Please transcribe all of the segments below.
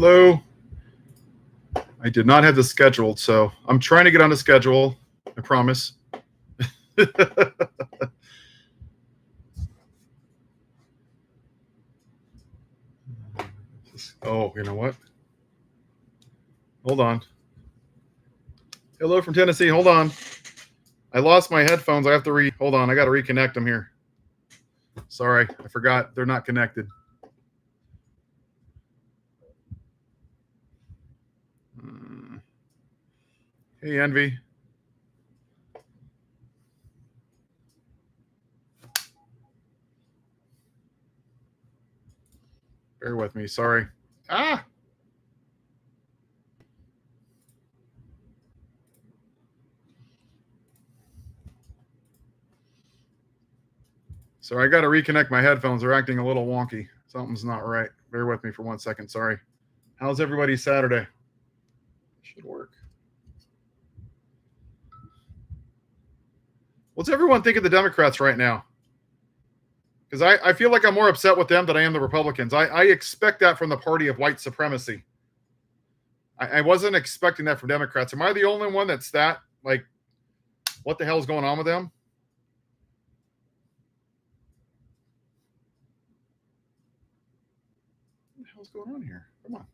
Hello. I did not have this scheduled, so I'm trying to get on the schedule. I promise. Oh, you know what? Hold on. Hello from Tennessee. Hold on. I lost my headphones. I have to hold on. I got to reconnect them here. Sorry, I forgot. They're not connected. Hey, Envy. Bear with me. Sorry. Ah! Sorry, I got to reconnect my headphones. They're acting a little wonky. Something's not right. Bear with me for 1 second. Sorry. How's everybody's Saturday? Should work. What's everyone think of the Democrats right now? Because I feel like I'm more upset with them than I am the Republicans. I expect that from the party of white supremacy. I wasn't expecting that from Democrats. Am I the only one that's that? Like, what the hell is going on with them? What the hell's going on here? Come on.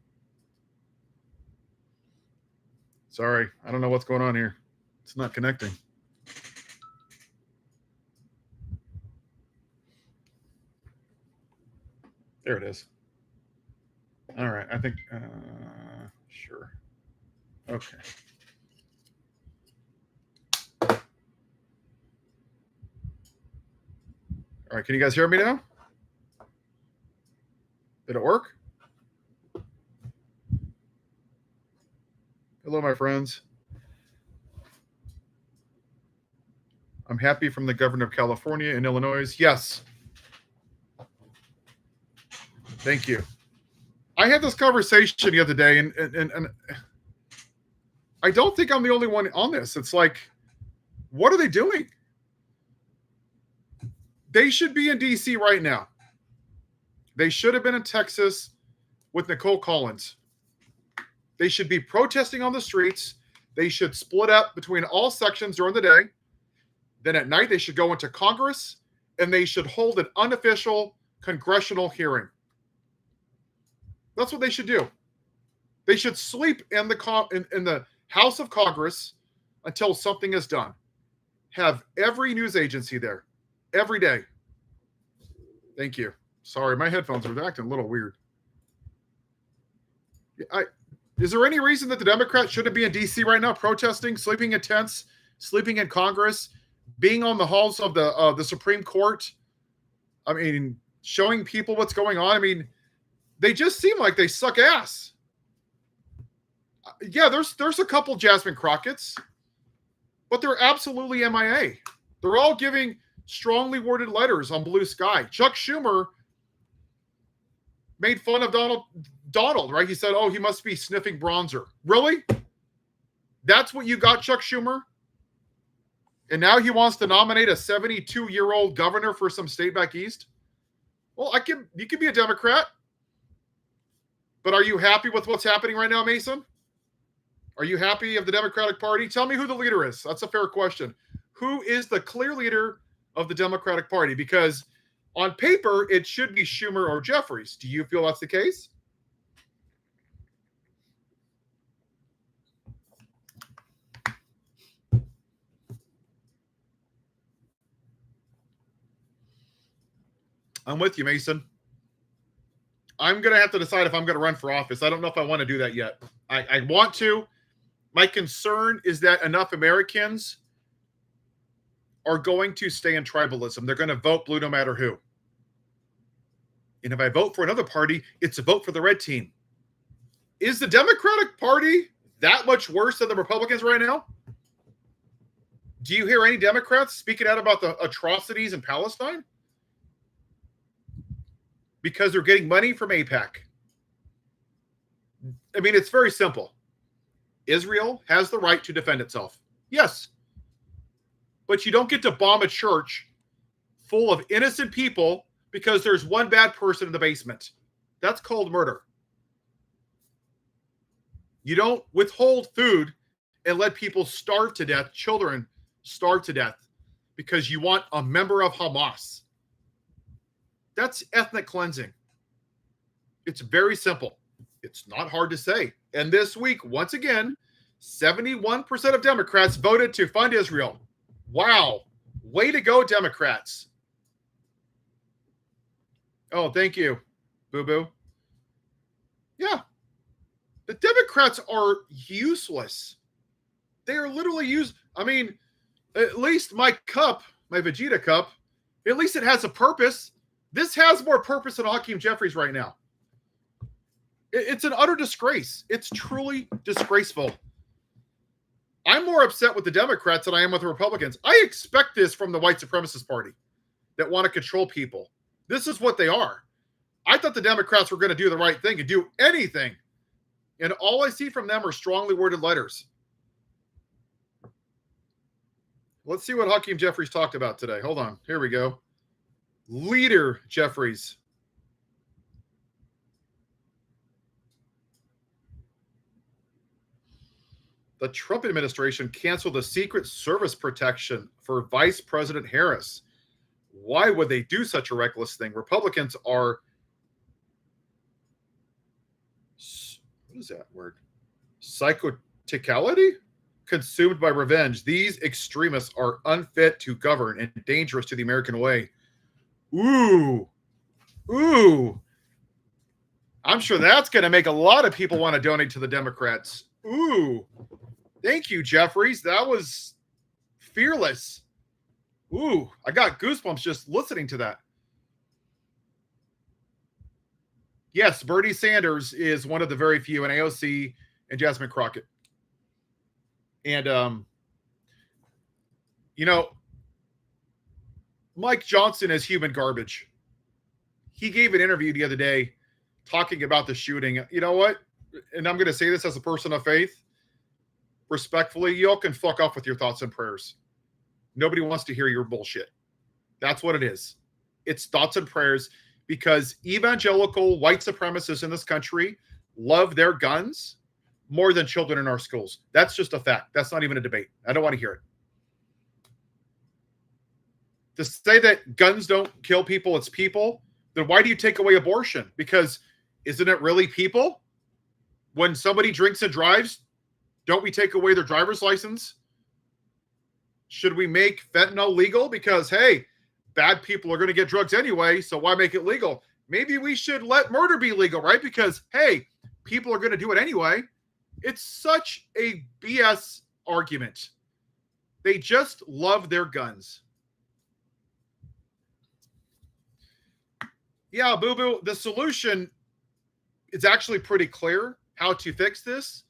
Sorry, I don't know what's going on here. It's not connecting. There it is. All right, I think, sure. Okay. All right, can you guys hear me now? Did it work? Hello, my friends. I'm happy from the governor of California and Illinois. Yes. Thank you. I had this conversation the other day, and I don't think I'm the only one on this. It's like, what are they doing? They should be in D.C. right now. They should have been in Texas with Nicole Collins. They should be protesting on the streets. They should split up between all sections during the day. Then at night, they should go into Congress, and they should hold an unofficial congressional hearing. That's what they should do. They should sleep in the House of Congress until something is done. Have every news agency there every day. Thank you. Sorry, my headphones are acting a little weird. Is there any reason that the Democrats shouldn't be in D.C. right now protesting, sleeping in tents, sleeping in Congress, being on the halls of the Supreme Court? I mean, showing people what's going on. I mean, they just seem like they suck ass. Yeah, there's a couple Jasmine Crockett's, but they're absolutely MIA. They're all giving strongly worded letters on Blue Sky. Chuck Schumer made fun of Donald, right? He said, oh, he must be sniffing bronzer. Really? That's what you got, Chuck Schumer? And now he wants to nominate a 72-year-old governor for some state back east? Well, you could be a Democrat. But are you happy with what's happening right now, Mason? Are you happy of the Democratic Party? Tell me who the leader is. That's a fair question. Who is the clear leader of the Democratic Party? Because on paper, it should be Schumer or Jeffries. Do you feel that's the case? I'm with you, Mason. I'm going to have to decide if I'm going to run for office. I don't know if I want to do that yet. I want to. My concern is that enough Americans are going to stay in tribalism. They're going to vote blue no matter who. And if I vote for another party, it's a vote for the red team. Is the Democratic Party that much worse than the Republicans right now? Do you hear any Democrats speaking out about the atrocities in Palestine? Because they're getting money from AIPAC. I mean, it's very simple. Israel has the right to defend itself. Yes. But you don't get to bomb a church full of innocent people because there's one bad person in the basement. That's called murder. You don't withhold food and let people starve to death, children starve to death, because you want a member of Hamas. That's ethnic cleansing. It's very simple. It's not hard to say. And this week, once again, 71% of Democrats voted to fund Israel. Wow. Way to go, Democrats. Oh, thank you, boo-boo. Yeah. The Democrats are useless. They are literally I mean, at least my cup, my Vegeta cup, at least it has a purpose. This has more purpose than Hakeem Jeffries right now. It's an utter disgrace. It's truly disgraceful. I'm more upset with the Democrats than I am with the Republicans. I expect this from the white supremacist party that want to control people. This is what they are. I thought the Democrats were going to do the right thing and do anything. And all I see from them are strongly worded letters. Let's see what Hakeem Jeffries talked about today. Hold on. Here we go. Leader Jeffries. The Trump administration canceled the Secret Service protection for Vice President Harris. Why would they do such a reckless thing? Republicans are, what is that word? Psychoticality? Consumed by revenge. These extremists are unfit to govern and dangerous to the American way. Ooh. Ooh. I'm sure that's going to make a lot of people want to donate to the Democrats. Ooh. Thank you, Jeffries. That was fearless. Ooh, I got goosebumps just listening to that. Yes, Bernie Sanders is one of the very few, and AOC and Jasmine Crockett. And, you know, Mike Johnson is human garbage. He gave an interview the other day talking about the shooting. You know what? And I'm going to say this as a person of faith. Respectfully, y'all can fuck off with your thoughts and prayers. Nobody wants to hear your bullshit. That's what it is. It's thoughts and prayers, because evangelical white supremacists in this country love their guns more than children in our schools. That's just a fact. That's not even a debate. I don't want to hear it. To say that guns don't kill people, it's people, then why do you take away abortion? Because isn't it really people? When somebody drinks and drives, don't we take away their driver's license? Should we make fentanyl legal? Because, hey, bad people are going to get drugs anyway, so why make it legal? Maybe we should let murder be legal, right? Because, hey, people are going to do it anyway. It's such a BS argument. They just love their guns. Yeah, boo-boo, the solution is actually pretty clear how to fix this.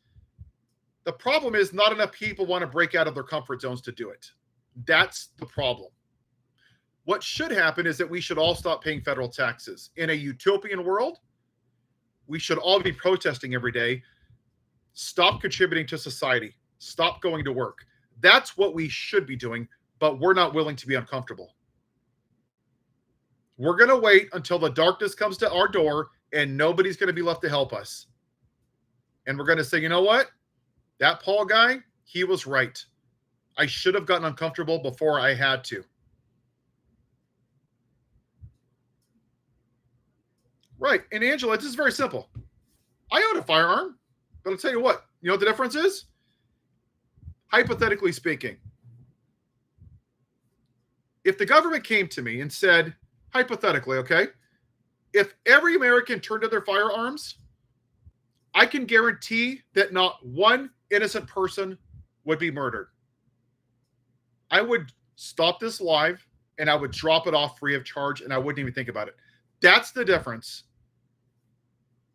The problem is not enough people want to break out of their comfort zones to do it. That's the problem. What should happen is that we should all stop paying federal taxes. In a utopian world, we should all be protesting every day. Stop contributing to society. Stop going to work. That's what we should be doing, but we're not willing to be uncomfortable. We're going to wait until the darkness comes to our door and nobody's going to be left to help us. And we're going to say, you know what? That Paul guy, he was right. I should have gotten uncomfortable before I had to. Right. And Angela, it's just very simple. I own a firearm, but I'll tell you what the difference is? Hypothetically speaking, if the government came to me and said, hypothetically, okay, if every American turned to their firearms, I can guarantee that not one innocent person would be murdered. I would stop this live and I would drop it off free of charge and I wouldn't even think about it. That's the difference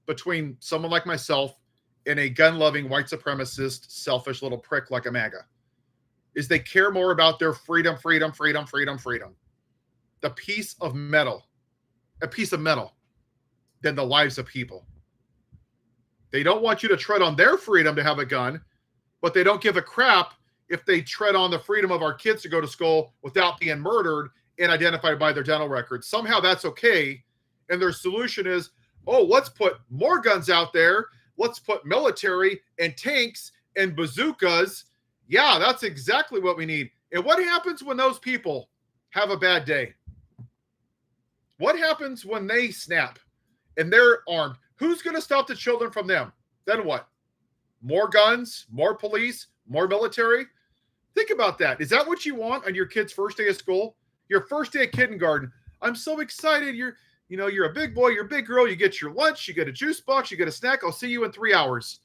between someone like myself and a gun-loving white supremacist, selfish little prick like a MAGA, is they care more about their freedom. The piece of metal than the lives of people. They don't want you to tread on their freedom to have a gun, but they don't give a crap if they tread on the freedom of our kids to go to school without being murdered and identified by their dental records. Somehow that's okay. And their solution is, oh, let's put more guns out there. Let's put military and tanks and bazookas. Yeah, that's exactly what we need. And what happens when those people have a bad day? What happens when they snap and they're armed? Who's going to stop the children from them? Then what? More guns, more police, more military? Think about that. Is that what you want on your kid's first day of school? Your first day of kindergarten? I'm so excited. You're a big boy, you're a big girl. You get your lunch, you get a juice box, you get a snack. I'll see you in 3 hours.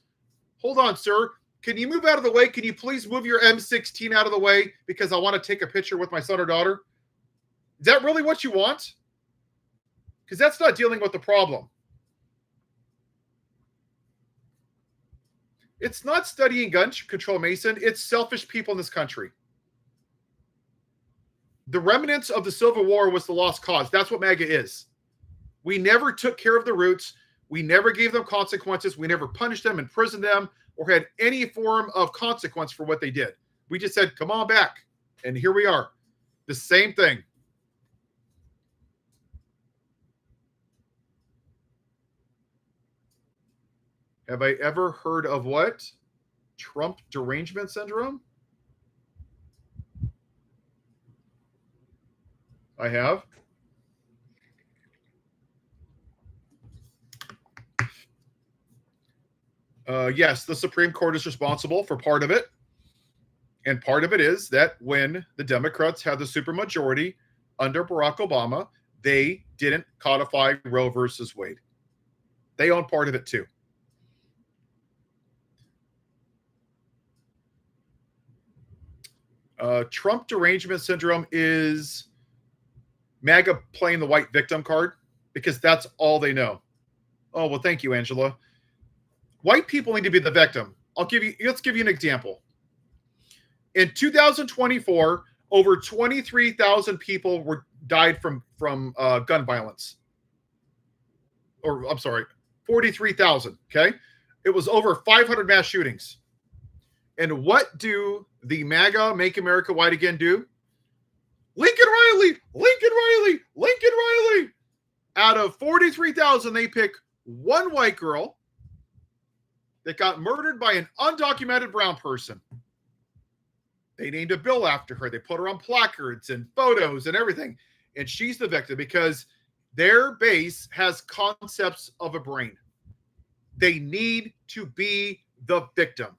Hold on, sir. Can you move out of the way? Can you please move your M16 out of the way because I want to take a picture with my son or daughter? Is that really what you want? Because that's not dealing with the problem. It's not studying gun control, Mason. It's selfish people in this country. The remnants of the Civil War was the lost cause. That's what MAGA is. We never took care of the roots. We never gave them consequences. We never punished them, imprisoned them, or had any form of consequence for what they did. We just said, come on back. And here we are. The same thing. Have I ever heard of what? Trump derangement syndrome? I have. Yes, the Supreme Court is responsible for part of it. And part of it is that when the Democrats had the supermajority under Barack Obama, they didn't codify Roe versus Wade. They own part of it too. Trump derangement syndrome is MAGA playing the white victim card because that's all they know. Oh, well, thank you, Angela. White people need to be the victim. Let's give you an example. In 2024, over 23,000 people died from gun violence. Or I'm sorry, 43,000. Okay, it was over 500 mass shootings. And what do the MAGA Make America White Again do? Lincoln Riley, Lincoln Riley, Lincoln Riley. Out of 43,000, they pick one white girl that got murdered by an undocumented brown person. They named a bill after her. They put her on placards and photos and everything. And she's the victim because their base has concepts of a brain. They need to be the victim.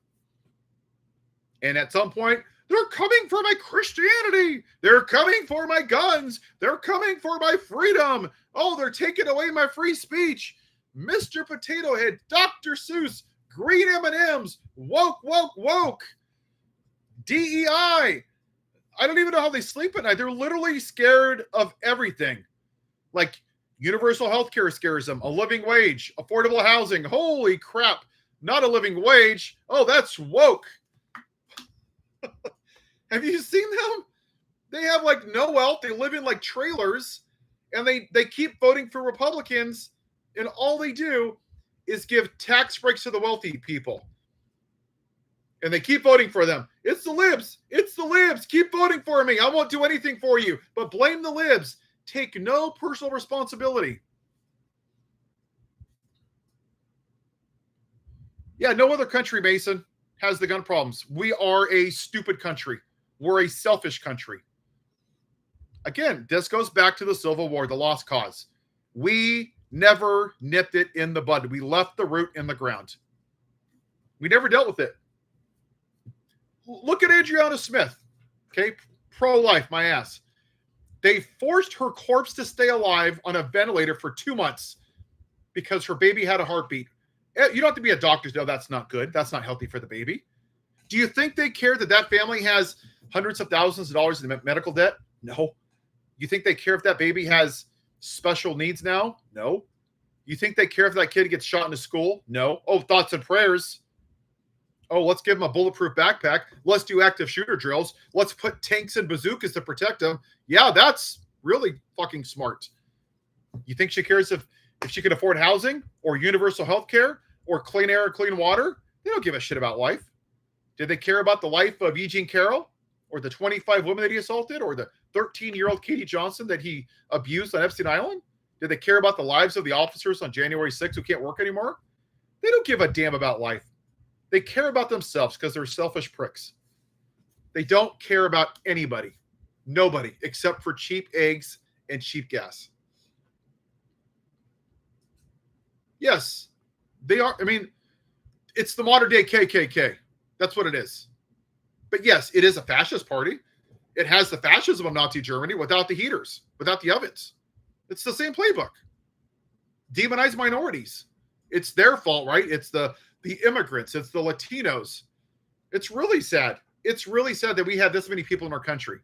And at some point, they're coming for my Christianity. They're coming for my guns. They're coming for my freedom. Oh, they're taking away my free speech. Mr. Potato Head, Dr. Seuss, green M&Ms, woke, woke, woke. DEI. I don't even know how they sleep at night. They're literally scared of everything. Like universal health care scares them. A living wage, affordable housing. Holy crap. Not a living wage. Oh, that's woke. Have you seen them? They have like no wealth. They live in like trailers and they keep voting for Republicans. And all they do is give tax breaks to the wealthy people. And they keep voting for them. It's the libs. It's the libs. Keep voting for me. I won't do anything for you, but blame the libs. Take no personal responsibility. Yeah, no other country, Mason, has the gun problems. We are a stupid country. We're a selfish country. Again, this goes back to the Civil War, the lost cause. We never nipped it in the bud. We left the root in the ground. We never dealt with it. Look at Adriana Smith, okay? Pro-life, my ass. They forced her corpse to stay alive on a ventilator for 2 months because her baby had a heartbeat. You don't have to be a doctor to know that's not good. That's not healthy for the baby. Do you think they care that that family has hundreds of thousands of dollars in medical debt? No. You think they care if that baby has special needs now? No. You think they care if that kid gets shot into school? No. Oh, thoughts and prayers. Oh, let's give them a bulletproof backpack. Let's do active shooter drills. Let's put tanks and bazookas to protect them. Yeah, that's really fucking smart. You think she cares if she can afford housing or universal health care or clean air or clean water? They don't give a shit about life. Did they care about the life of Eugene Carroll or the 25 women that he assaulted or the 13-year-old Katie Johnson that he abused on Epstein Island? Did they care about the lives of the officers on January 6th who can't work anymore? They don't give a damn about life. They care about themselves because they're selfish pricks. They don't care about anybody. Nobody, except for cheap eggs and cheap gas. Yes, they are. I mean, it's the modern day KKK. That's what it is. But yes, it is a fascist party. It has the fascism of Nazi Germany without the heaters, without the ovens. It's the same playbook. Demonize minorities. It's their fault, right? It's the immigrants. It's the Latinos. It's really sad. It's really sad that we have this many people in our country.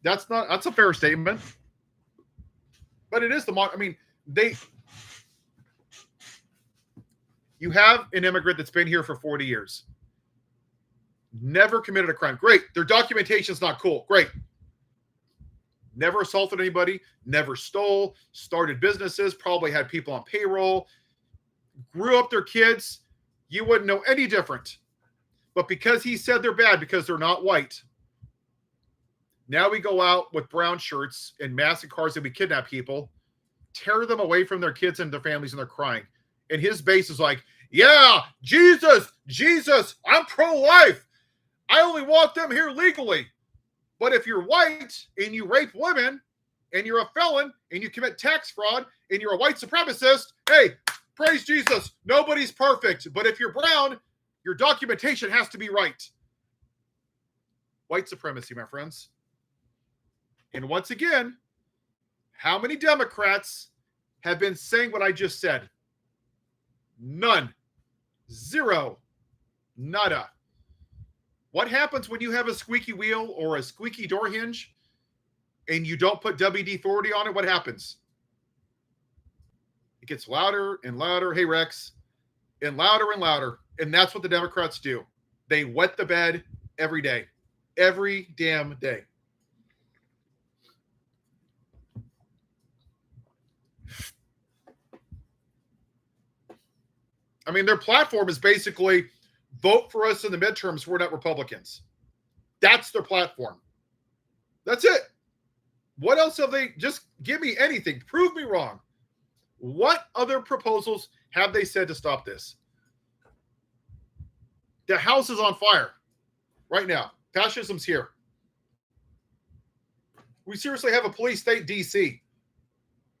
That's a fair statement. But it is you have an immigrant that's been here for 40 years. Never committed a crime. Great. Their documentation's not cool. Great. Never assaulted anybody, never stole, started businesses, probably had people on payroll, grew up their kids. You wouldn't know any different. But because he said they're bad because they're not white, now we go out with brown shirts and massive cars and we kidnap people, tear them away from their kids and their families, and they're crying. And his base is like, yeah, Jesus, I'm pro-life. I only want them here legally. But if you're white and you rape women and you're a felon and you commit tax fraud and you're a white supremacist, hey, praise Jesus. Nobody's perfect. But if you're brown, your documentation has to be right. White supremacy, my friends. And once again, how many Democrats have been saying what I just said? None. Zero. Nada. What happens when you have a squeaky wheel or a squeaky door hinge and you don't put WD-40 on it? What happens? It gets louder and louder. Hey, Rex. And louder and louder. And that's what the Democrats do. They wet the bed every day. Every damn day. I mean, their platform is basically vote for us in the midterms. We're not Republicans. That's their platform. That's it. What else have they? Just give me anything. Prove me wrong. What other proposals have they said to stop this? The house is on fire right now. Fascism's here. We seriously have a police state, D.C.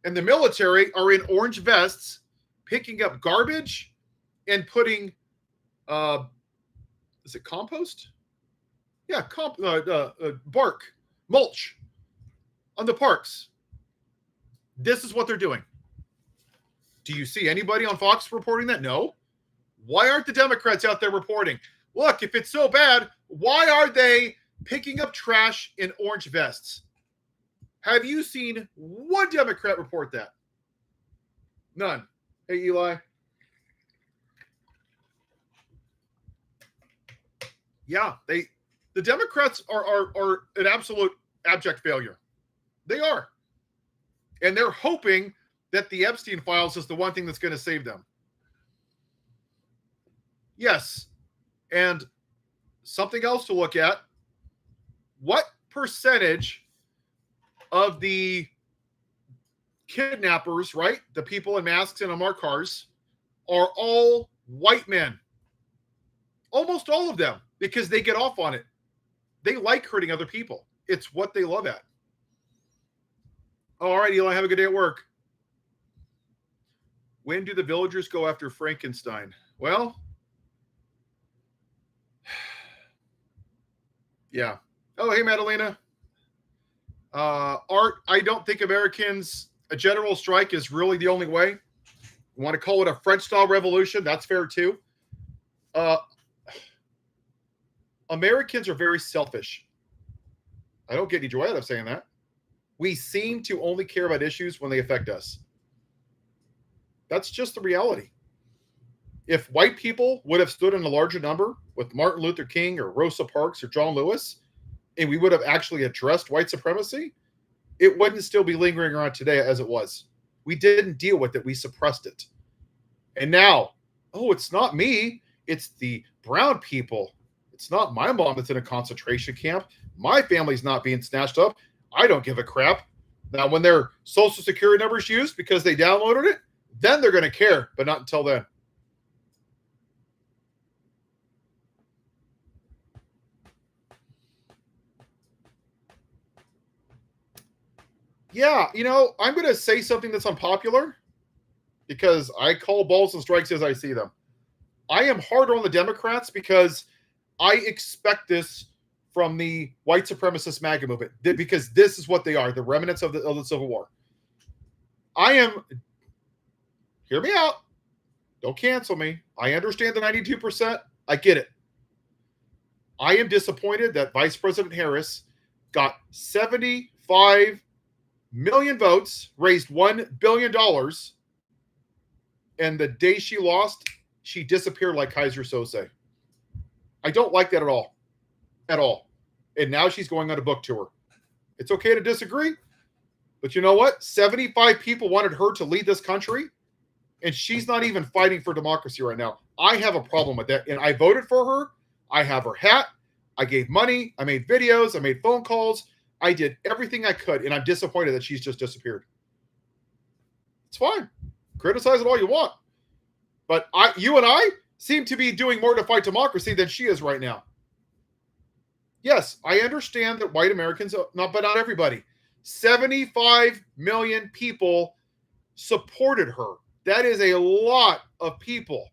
And the military are in orange vests picking up garbage and putting is it compost? Yeah, bark, mulch on the parks. This is what they're doing. Do you see anybody on Fox reporting that? No. Why aren't the Democrats out there reporting? Look, if it's so bad, why are they picking up trash in orange vests? Have you seen one Democrat report that? None. Hey, Eli. Yeah, the Democrats are an absolute abject failure. They are. And they're hoping that the Epstein files is the one thing that's going to save them. Yes. And something else to look at. What percentage of the kidnappers, right, the people in masks and unmarked cars, are all white men? Almost all of them, because they get off on it. They like hurting other people. It's what they love at. All right, Eli, have a good day at work. When do the villagers go after Frankenstein? Well, yeah. Oh, hey, Madalena. Art, I don't think Americans, a general strike is really the only way. You want to call it a French-style revolution? That's fair, too. Americans are very selfish. I don't get any joy out of saying that. We seem to only care about issues when they affect us. That's just the reality. If white people would have stood in a larger number with Martin Luther King or Rosa Parks or John Lewis, and we would have actually addressed white supremacy, it wouldn't still be lingering around today as it was. We didn't deal with it. We suppressed it. And now, oh, it's not me. It's the brown people. It's not my mom that's in a concentration camp. My family's not being snatched up. I don't give a crap. Now, when their social security number is used because they downloaded it, Then they're going to care, but not until then. Yeah, I'm going to say something that's unpopular because I call balls and strikes as I see them. I am harder on the Democrats because I expect this from the white supremacist MAGA movement, because this is what they are, the remnants of the Civil War. Hear me out. Don't cancel me. I understand the 92%. I get it. I am disappointed that Vice President Harris got 75 million votes, raised $1 billion, and the day she lost, she disappeared like Kaiser Sose. I don't like that at all. At all. And now she's going on a book tour. It's okay to disagree, but you know what? 75 people wanted her to lead this country, and she's not even fighting for democracy right now. I have a problem with that, and I voted for her. I have her hat. I gave money. I made videos. I made phone calls. I did everything I could, and I'm disappointed that she's just disappeared. It's fine. Criticize it all you want. But you and I seem to be doing more to fight democracy than she is right now. Yes, I understand that white Americans, but not everybody. 75 million people supported her. That is a lot of people.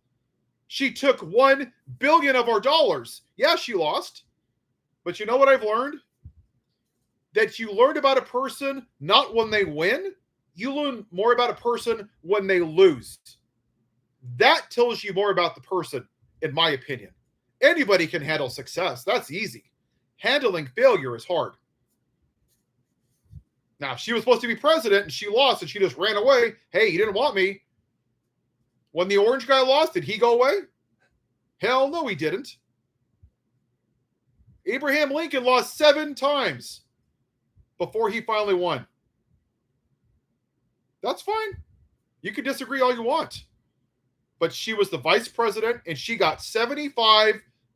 She took $1 billion of our dollars. Yeah, she lost. But you know what I've learned? That you learn about a person not when they win. You learn more about a person when they lose. That tells you more about the person, in my opinion. Anybody can handle success. That's easy. Handling failure is hard. Now, if she was supposed to be president and she lost and she just ran away, hey, you didn't want me. When the orange guy lost, did he go away? Hell no, he didn't. Abraham Lincoln lost 7 times before he finally won. That's fine. You can disagree all you want. But she was the vice president, and she got 75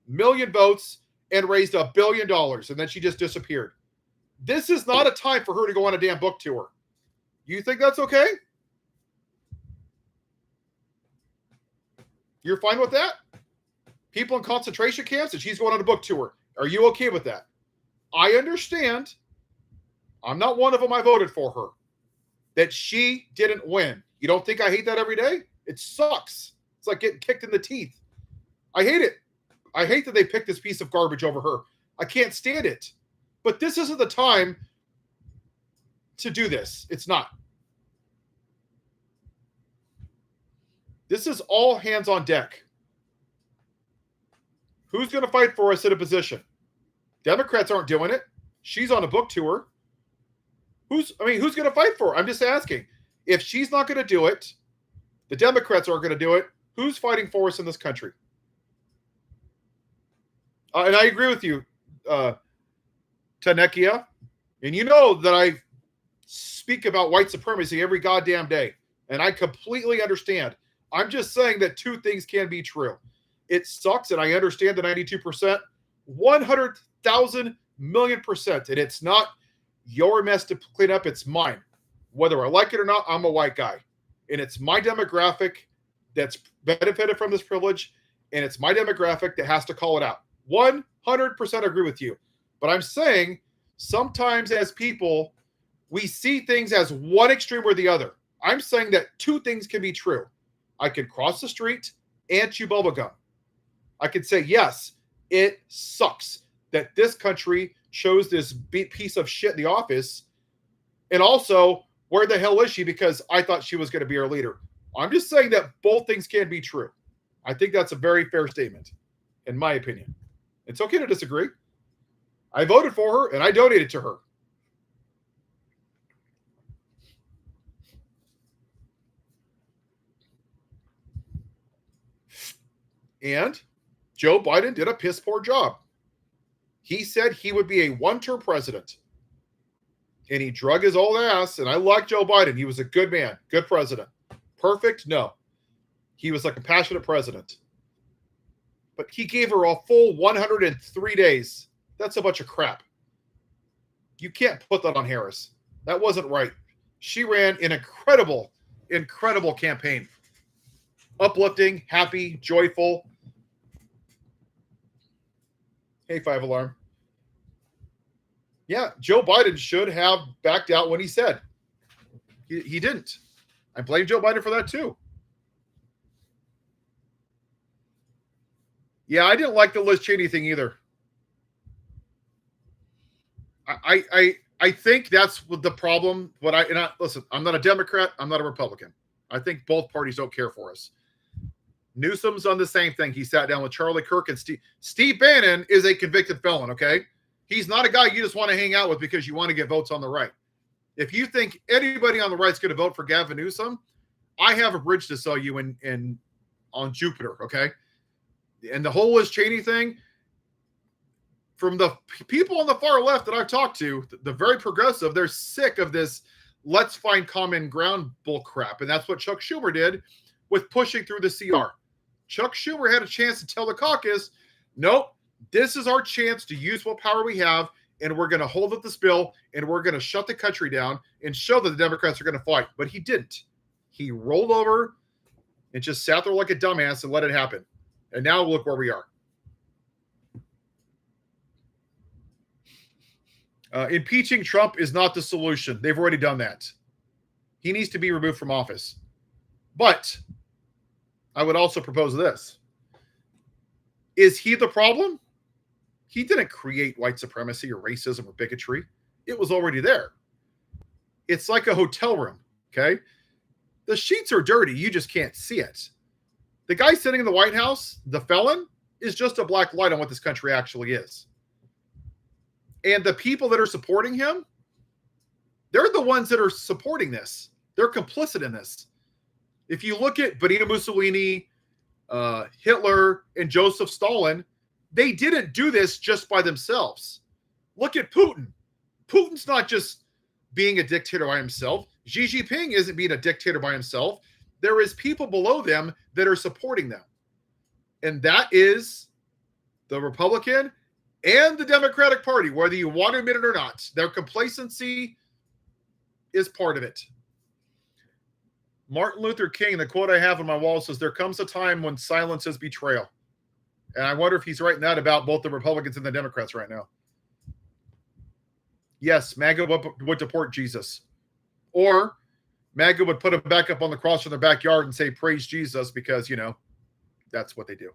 million votes and raised $1 billion, and then she just disappeared. This is not a time for her to go on a damn book tour. You think that's okay? You're fine with that? People in concentration camps, and she's going on a book tour. Are you okay with that? I understand. I'm not one of them. I voted for her. That she didn't win. You don't think I hate that every day? It sucks. It's like getting kicked in the teeth. I hate it. I hate that they picked this piece of garbage over her. I can't stand it. But this isn't the time to do this. It's not. This is all hands on deck. Who's going to fight for us in a position? Democrats aren't doing it. She's on a book tour. Who's going to fight for her? I'm just asking. If she's not going to do it, the Democrats aren't going to do it. Who's fighting for us in this country? And I agree with you, Tanekia. And you know that I speak about white supremacy every goddamn day. And I completely understand. I'm just saying that 2 things can be true. It sucks, and I understand the 92%. 100,000 million %. And it's not your mess to clean up. It's mine. Whether I like it or not, I'm a white guy. And it's my demographic that's benefited from this privilege. And it's my demographic that has to call it out. 100% agree with you. But I'm saying sometimes as people, we see things as one extreme or the other. I'm saying that 2 things can be true. I can cross the street and chew bubblegum. I could say, yes, it sucks that this country chose this piece of shit in the office. And also, where the hell is she? Because I thought she was going to be our leader. I'm just saying that both things can be true. I think that's a very fair statement, in my opinion. It's okay to disagree. I voted for her, and I donated to her. And Joe Biden did a piss poor job. He said he would be a one-term president. And he drug his old ass. And I like Joe Biden. He was a good man, good president. Perfect? No. He was a compassionate president. But he gave her a full 103 days. That's a bunch of crap. You can't put that on Harris. That wasn't right. She ran an incredible incredible campaign. Uplifting, happy, joyful. Hey, 5 alarm. Yeah, Joe Biden should have backed out when he said. He didn't. I blame Joe Biden for that too. Yeah, I didn't like the Liz Cheney thing either. I think that's the problem. But listen, I'm not a Democrat. I'm not a Republican. I think both parties don't care for us. Newsom's on the same thing. He sat down with Charlie Kirk and Steve Bannon is a convicted felon. Okay, he's not a guy you just want to hang out with because you want to get votes on the right. If you think anybody on the right is going to vote for Gavin Newsom, I have a bridge to sell you on Jupiter. Okay, and the whole Liz Cheney thing. From the people on the far left that I've talked to, the very progressive, they're sick of this let's find common ground bull crap. And that's what Chuck Schumer did with pushing through the CR. Chuck Schumer had a chance to tell the caucus, nope, this is our chance to use what power we have, and we're going to hold up this bill, and we're going to shut the country down and show that the Democrats are going to fight. But he didn't. He rolled over and just sat there like a dumbass and let it happen. And now look where we are. Impeaching Trump is not the solution. They've already done that. He needs to be removed from office. But I would also propose this. Is he the problem? He didn't create white supremacy or racism or bigotry. It was already there. It's like a hotel room, okay? The sheets are dirty. You just can't see it. The guy sitting in the White House, the felon, is just a black light on what this country actually is. And the people that are supporting him, they're the ones that are supporting this. They're complicit in this. If you look at Benito Mussolini, Hitler, and Joseph Stalin, they didn't do this just by themselves. Look at Putin. Putin's not just being a dictator by himself. Xi Jinping isn't being a dictator by himself. There is people below them that are supporting them. And that is the Republican and the Democratic Party, whether you want to admit it or not. Their complacency is part of it. Martin Luther King, the quote I have on my wall says, there comes a time when silence is betrayal. And I wonder if he's writing that about both the Republicans and the Democrats right now. Yes, MAGA would deport Jesus. Or MAGA would put him back up on the cross in their backyard and say, praise Jesus, because, that's what they do.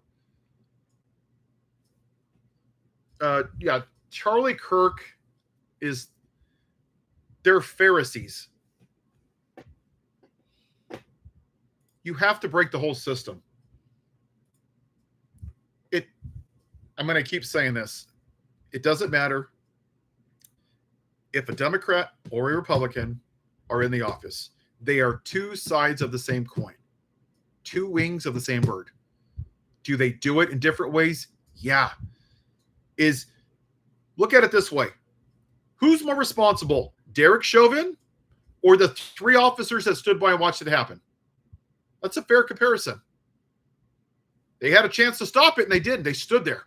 Yeah, Charlie Kirk they're Pharisees. You have to break the whole system. I'm going to keep saying this. It doesn't matter if a Democrat or a Republican are in the office. They are two sides of the same coin, two wings of the same bird. Do they do it in different ways? Yeah. Look at it this way. Who's more responsible, Derek Chauvin or the three officers that stood by and watched it happen? That's a fair comparison. They had a chance to stop it and they didn't. They stood there.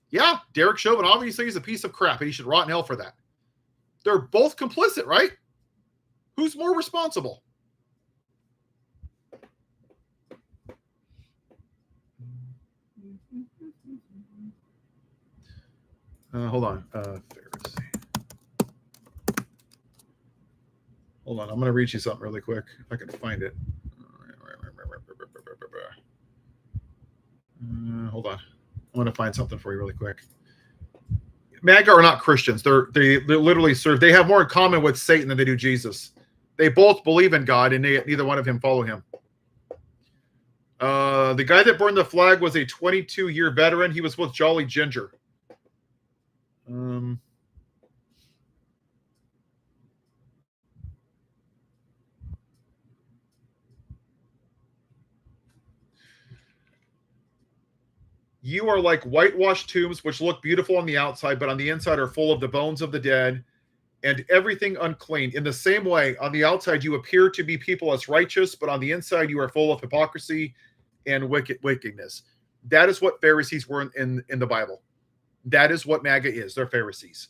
Yeah, Derek Chauvin obviously is a piece of crap and he should rot in hell for that. They're both complicit, right? Who's more responsible? Hold on. Pharisee. Hold on. I'm going to read you something really quick if I can find it. Hold on. I want to find something for you really quick. MAGA are not Christians. They literally serve. They have more in common with Satan than they do Jesus. They both believe in God, and neither one of them follow him. The guy that burned the flag was a 22-year veteran. He was with Jolly Ginger. You are like whitewashed tombs, which look beautiful on the outside, but on the inside are full of the bones of the dead and everything unclean. In the same way, on the outside, you appear to be people as righteous, but on the inside, you are full of hypocrisy and wickedness. That is what Pharisees were in the Bible. That is what MAGA is. They're Pharisees.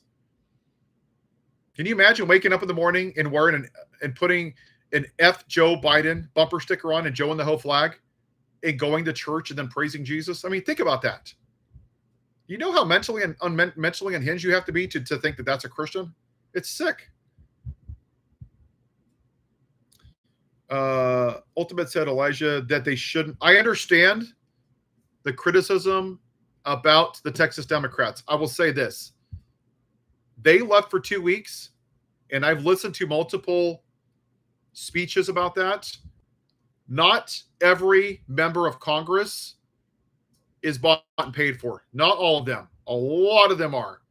Can you imagine waking up in the morning and wearing and putting an F Joe Biden bumper sticker on and Joe in the Ho flag and going to church and then praising Jesus? I mean, think about that. You know how mentally unhinged you have to be to think that that's a Christian? It's sick. Ultimate said, Elijah, that they shouldn't. I understand the criticism about the Texas Democrats. I will say this. They left for 2 weeks, and I've listened to multiple speeches about that. Not every member of Congress is bought and paid for. Not all of them. A lot of them are.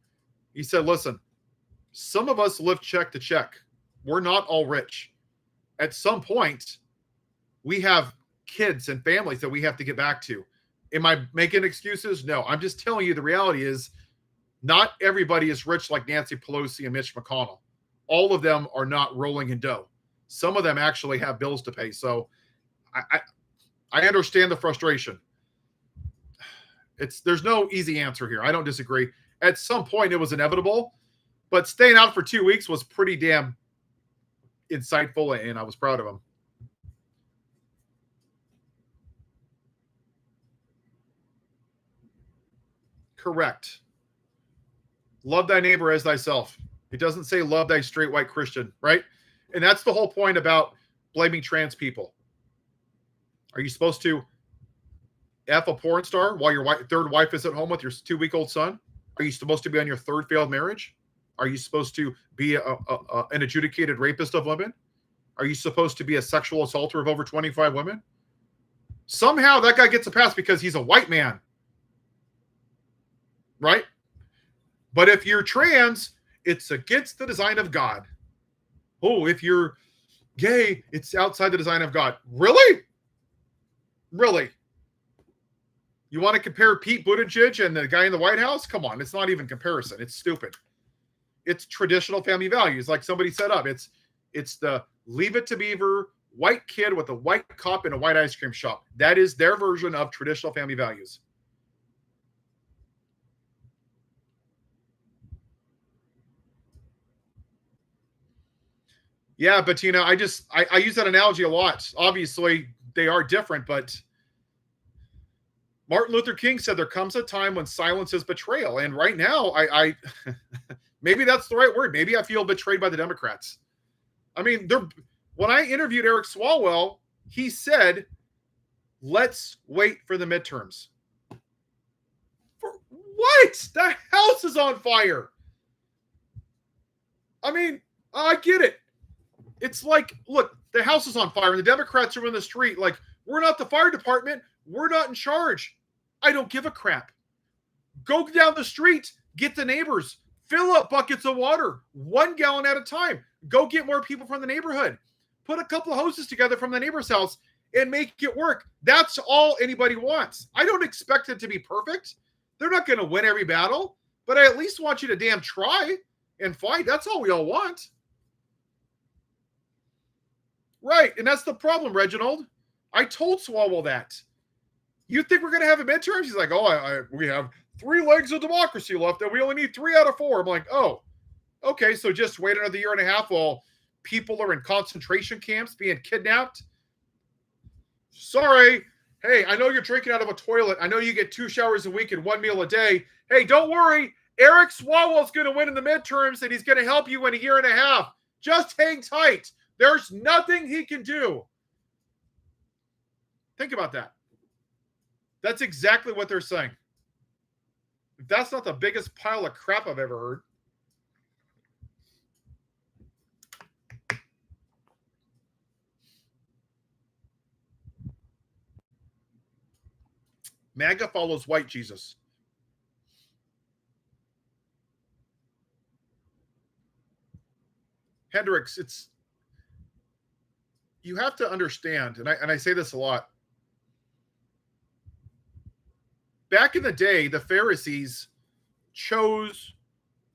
He said, listen, some of us live check to check. We're not all rich. At some point, we have kids and families that we have to get back to. Am I making excuses? No. I'm just telling you the reality is not everybody is rich like Nancy Pelosi and Mitch McConnell. All of them are not rolling in dough. Some of them actually have bills to pay. So I understand the frustration. There's no easy answer here. I don't disagree. At some point, it was inevitable, but staying out for 2 weeks was pretty damn insightful, and I was proud of him. Correct. Love thy neighbor as thyself. It doesn't say love thy straight white Christian, right? And that's the whole point about blaming trans people. Are you supposed to F a porn star while your third wife is at home with your 2-week-old son? Are you supposed to be on your third failed marriage? Are you supposed to be an adjudicated rapist of women? Are you supposed to be a sexual assaulter of over 25 women? Somehow that guy gets a pass because he's a white man. Right? But if you're trans, it's against the design of God. Oh, if you're gay, it's outside the design of God. Really? Really? You want to compare Pete Buttigieg and the guy in the White House? Come on, it's not even comparison. It's stupid. It's traditional family values, like somebody set up. It's the Leave It to Beaver white kid with a white cop in a white ice cream shop. That is their version of traditional family values. Yeah, Bettina, I use that analogy a lot. Obviously, they are different, but Martin Luther King said there comes a time when silence is betrayal. And right now, I maybe that's the right word. Maybe I feel betrayed by the Democrats. I mean, when I interviewed Eric Swalwell, he said, let's wait for the midterms. For what? The house is on fire. I mean, I get it. It's like, look, the house is on fire and the Democrats are in the street. Like, we're not the fire department. We're not in charge. I don't give a crap. Go down the street, get the neighbors, fill up buckets of water, 1 gallon at a time. Go get more people from the neighborhood. Put a couple of hoses together from the neighbor's house and make it work. That's all anybody wants. I don't expect it to be perfect. They're not going to win every battle, but I at least want you to damn try and fight. That's all we all want. Right, and that's the problem, Reginald. I told Swalwell that. You think we're going to have a midterm? He's like, oh, we have 3 legs of democracy left, and we only need 3 out of 4. I'm like, oh, okay, so just wait another year and a half while people are in concentration camps being kidnapped? Sorry. Hey, I know you're drinking out of a toilet. I know you get 2 showers a week and 1 meal a day. Hey, don't worry. Eric Swalwell's going to win in the midterms, and he's going to help you in a year and a half. Just hang tight. There's nothing he can do. Think about that. That's exactly what they're saying. That's not the biggest pile of crap I've ever heard. MAGA follows white Jesus. Hendricks, you have to understand, and I say this a lot. Back in the day, the Pharisees chose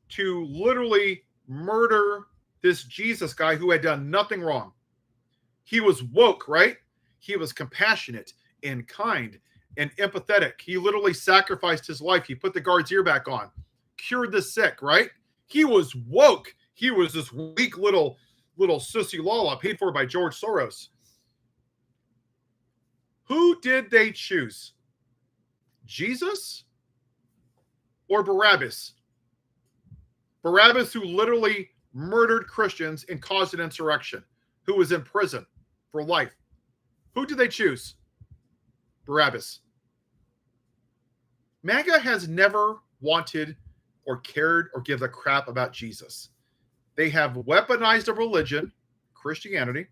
to literally murder this Jesus guy who had done nothing wrong. He was woke, right? He was compassionate and kind and empathetic. He literally sacrificed his life. He put the guard's ear back on, cured the sick, right? He was woke. He was this weak little little sissy Lala paid for by George Soros. Who did they choose? Jesus or Barabbas? Barabbas, who literally murdered Christians and caused an insurrection, who was in prison for life. Who did they choose? Barabbas. MAGA has never wanted or cared or give a crap about Jesus. They have weaponized a religion, Christianity,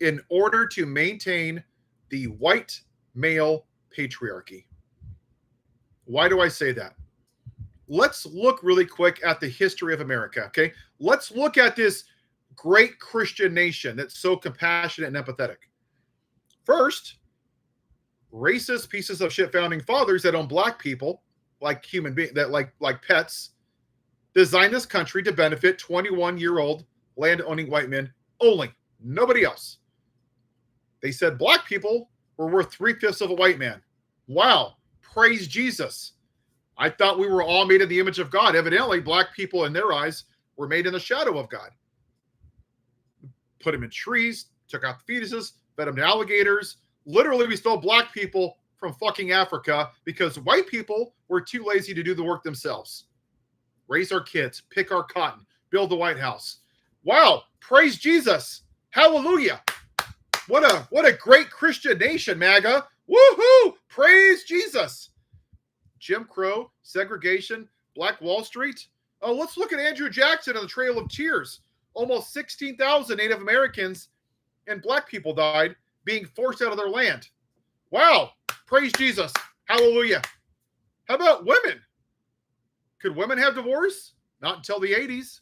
in order to maintain the white male patriarchy. Why do I say that? Let's look really quick at the history of America, okay? Let's look at this great Christian nation that's so compassionate and empathetic. First, racist pieces of shit founding fathers that own black people like human beings, that like pets, designed this country to benefit 21-year-old land-owning white men only, nobody else. They said black people were worth 3/5 of a white man. Wow, praise Jesus. I thought we were all made in the image of God. Evidently, black people in their eyes were made in the shadow of God. Put them in trees, took out the fetuses, fed them to alligators. Literally, we stole black people from fucking Africa because white people were too lazy to do the work themselves. Raise our kids, pick our cotton, build the White House. Wow, praise Jesus. Hallelujah. What a great Christian nation, MAGA. Woohoo! Praise Jesus. Jim Crow, segregation, Black Wall Street. Oh, let's look at Andrew Jackson and the Trail of Tears. Almost 16,000 Native Americans and black people died being forced out of their land. Wow. Praise Jesus. Hallelujah. How about women? Could women have divorce? Not until the 80s.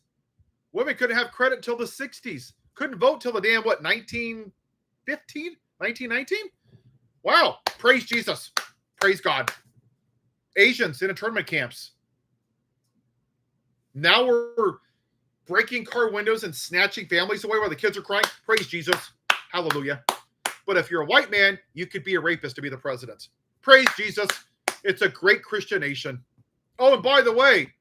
Women couldn't have credit until the 60s. Couldn't vote till the damn, 1915? 1919? Wow. Praise Jesus. Praise God. Asians in internment camps. Now we're breaking car windows and snatching families away while the kids are crying. Praise Jesus. Hallelujah. But if you're a white man, you could be a rapist to be the president. Praise Jesus. It's a great Christian nation. Oh, and by the way,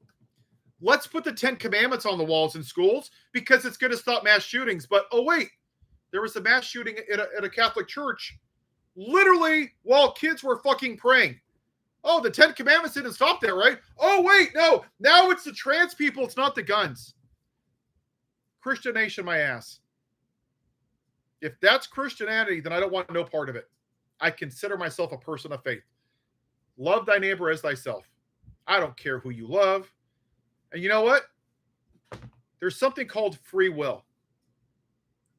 let's put the 10 Commandments on the walls in schools because it's going to stop mass shootings. But, oh, wait, there was a mass shooting at a Catholic church literally while kids were fucking praying. Oh, the 10 Commandments didn't stop there, right? Oh, wait, no. Now it's the trans people. It's not the guns. Christian nation, my ass. If that's Christianity, then I don't want no part of it. I consider myself a person of faith. Love thy neighbor as thyself. I don't care who you love. And you know what? There's something called free will.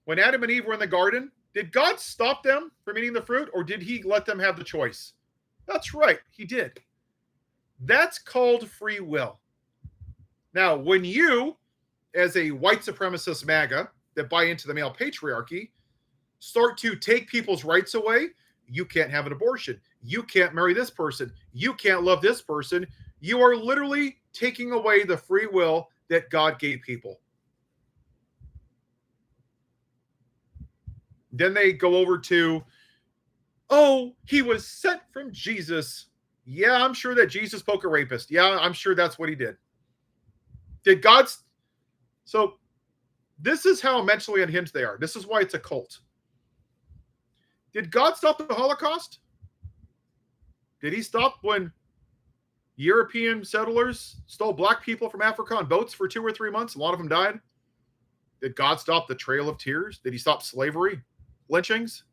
When Adam and Eve were in the garden, did God stop them from eating the fruit, or did he let them have the choice? That's right, he did. That's called free will. Now, when you, as a white supremacist MAGA that buy into the male patriarchy, start to take people's rights away, you can't have an abortion. You can't marry this person. You can't love this person. You are literally taking away the free will that God gave people. Then they go over to, oh, he was sent from Jesus. Yeah, I'm sure that Jesus spoke a rapist. Yeah, I'm sure that's what he did. Did God's... So this is how mentally unhinged they are. This is why it's a cult. Did God stop the Holocaust? Did he stop when European settlers stole black people from Africa on boats for 2 or 3 months? A lot of them died. Did God stop the Trail of Tears? Did he stop slavery, lynchings?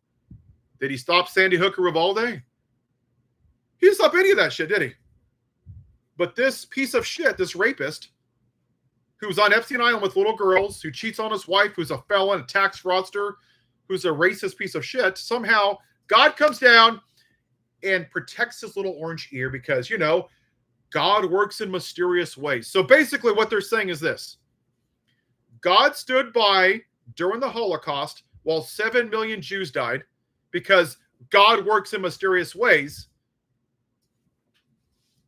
Did he stop Sandy Hook or Uvalde? He didn't stop any of that shit, did he? But this piece of shit, this rapist, who's on Epstein Island with little girls, who cheats on his wife, who's a felon, a tax fraudster, who's a racist piece of shit, somehow God comes down and protects his little orange ear because, you know, God works in mysterious ways. So basically what they're saying is this. God stood by during the Holocaust while 7 million Jews died because God works in mysterious ways.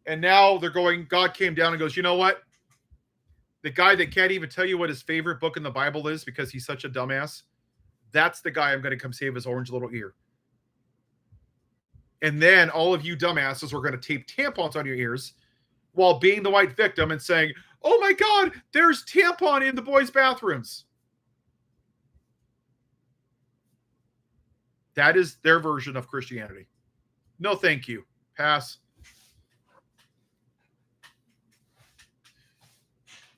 And now they're going, God came down and goes, you know what? The guy that can't even tell you what his favorite book in the Bible is because he's such a dumbass, that's the guy I'm going to come save his orange little ear. And then all of you dumbasses are going to tape tampons on your ears while being the white victim and saying, oh my God, there's tampon in the boys' bathrooms. That is their version of Christianity. No, thank you. Pass.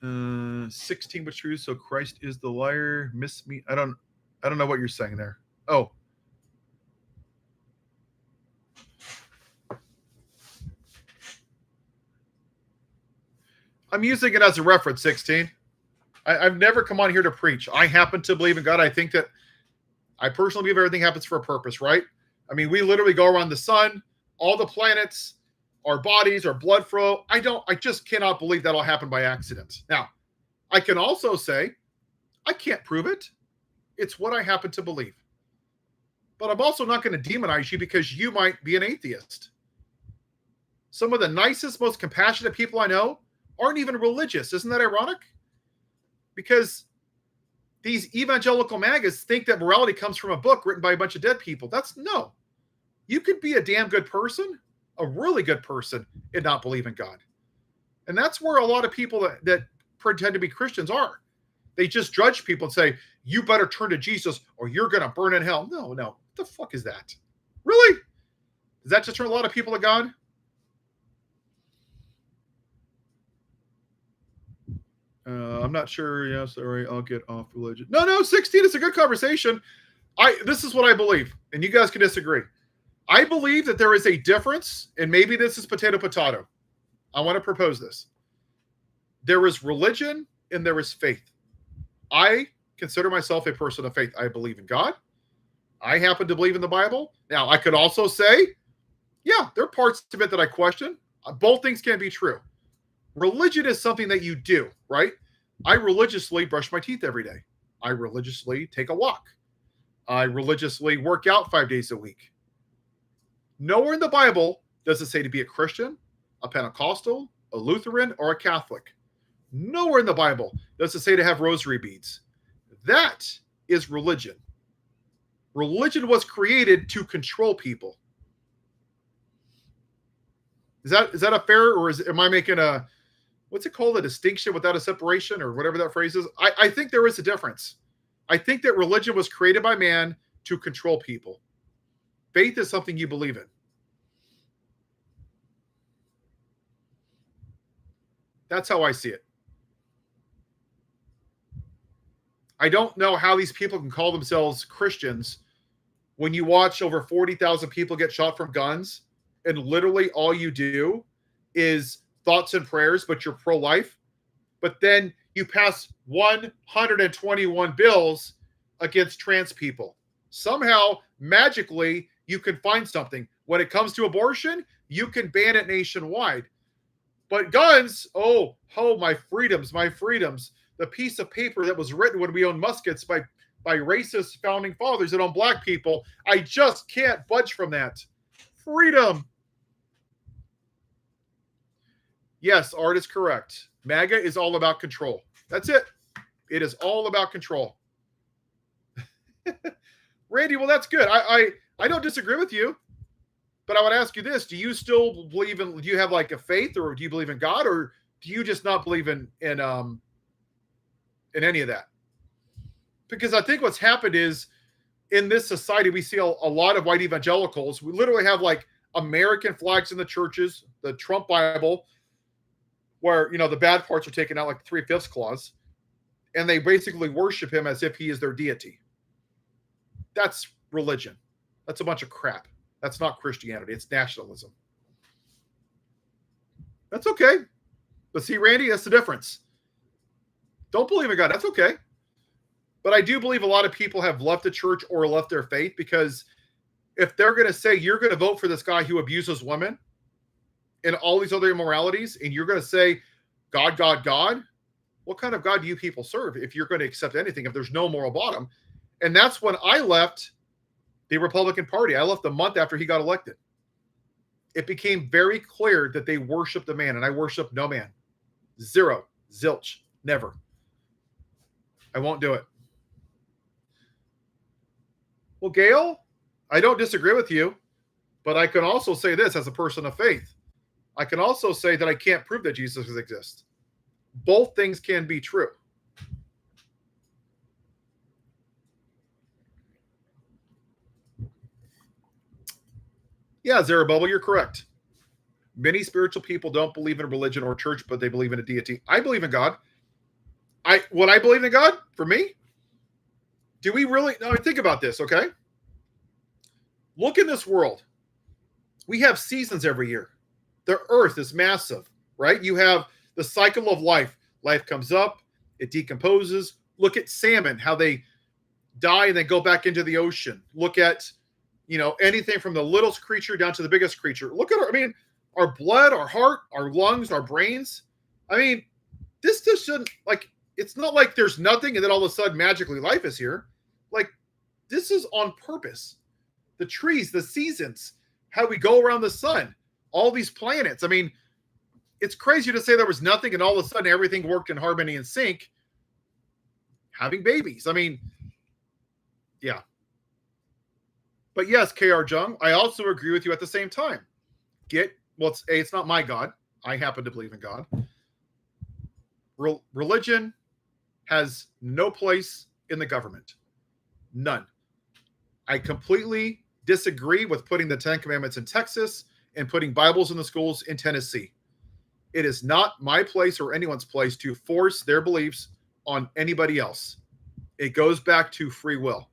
16 but true. So Christ is the liar. Miss me. I don't know what you're saying there. Oh. I'm using it as a reference, 16. I've never come on here to preach. I happen to believe in God. I think that I personally believe everything happens for a purpose, right? I mean, we literally go around the sun, all the planets, our bodies, our blood flow. I just cannot believe that'll happen by accident. Now, I can also say, I can't prove it. It's what I happen to believe. But I'm also not going to demonize you because you might be an atheist. Some of the nicest, most compassionate people I know aren't even religious. Isn't that ironic? Because these evangelical MAGAs think that morality comes from a book written by a bunch of dead people. No. You could be a damn good person, a really good person, and not believe in God. And that's where a lot of people that pretend to be Christians are. They just judge people and say, you better turn to Jesus or you're going to burn in hell. No. What the fuck is that? Really? Does that just turn a lot of people to God? I'm not sure. Yeah, sorry. I'll get off religion. No, 16 is a good conversation. This is what I believe, and you guys can disagree. I believe that there is a difference, and maybe this is potato. I want to propose this. There is religion and there is faith. I consider myself a person of faith. I believe in God. I happen to believe in the Bible. Now, I could also say, yeah, there are parts of it that I question. Both things can be true. Religion is something that you do, right? I religiously brush my teeth every day. I religiously take a walk. I religiously work out 5 days a week. Nowhere in the Bible does it say to be a Christian, a Pentecostal, a Lutheran, or a Catholic. Nowhere in the Bible does it say to have rosary beads. That is religion. Religion was created to control people. Is that a fair, or am I making a, what's it called, a distinction without a separation, or whatever that phrase is? I think there is a difference. I think that religion was created by man to control people. Faith is something you believe in. That's how I see it. I don't know how these people can call themselves Christians when you watch over 40,000 people get shot from guns, and literally all you do is thoughts and prayers, but you're pro-life. But then you pass 121 bills against trans people. Somehow, magically, you can find something. When it comes to abortion, you can ban it nationwide. But guns, oh, my freedoms. The piece of paper that was written when we owned muskets by racist founding fathers that own black people, I just can't budge from that. Freedom. Yes, Art is correct. MAGA is all about control. That's it. It is all about control. Randy, well, that's good. I don't disagree with you, but I would ask you this. Do you still believe in, do you have like a faith, or do you believe in God, or do you just not believe in any of that? Because I think what's happened is, in this society, we see a lot of white evangelicals. We literally have like American flags in the churches, the Trump Bible, where, the bad parts are taken out, like the 3/5 clause, and they basically worship him as if he is their deity. That's religion. That's a bunch of crap. That's not Christianity. It's nationalism. That's okay. But see, Randy, that's the difference. Don't believe in God. That's okay. But I do believe a lot of people have left the church or left their faith, because if they're going to say you're going to vote for this guy who abuses women and all these other immoralities, and you're going to say, God, what kind of God do you people serve if you're going to accept anything, if there's no moral bottom? And that's when I left the Republican Party. I left a month after he got elected. It became very clear that they worship the man, and I worship no man. Zero. Zilch. Never. I won't do it. Well, Gail, I don't disagree with you, but I can also say this as a person of faith. I can also say that I can't prove that Jesus exists. Both things can be true. Yeah, Zerubbabel, you're correct. Many spiritual people don't believe in a religion or church, but they believe in a deity. I believe in God. When I believe in God, for me, do we really? No, think about this, okay? Look in this world. We have seasons every year. The earth is massive, right? You have the cycle of life. Life comes up, it decomposes. Look at salmon, how they die and then go back into the ocean. Look at, anything from the littlest creature down to the biggest creature. Look at our blood, our heart, our lungs, our brains. I mean, this just shouldn't, it's not like there's nothing and then all of a sudden magically life is here. Like, this is on purpose. The trees, the seasons, how we go around the sun, all these planets. I mean, it's crazy to say there was nothing and all of a sudden everything worked in harmony and sync. Having babies. I mean, yeah. But yes, K.R. Jung, I also agree with you at the same time. It's not my God. I happen to believe in God. Religion has no place in the government. None. I completely disagree with putting the Ten Commandments in Texas and putting Bibles in the schools in Tennessee. It is not my place or anyone's place to force their beliefs on anybody else. It goes back to free will.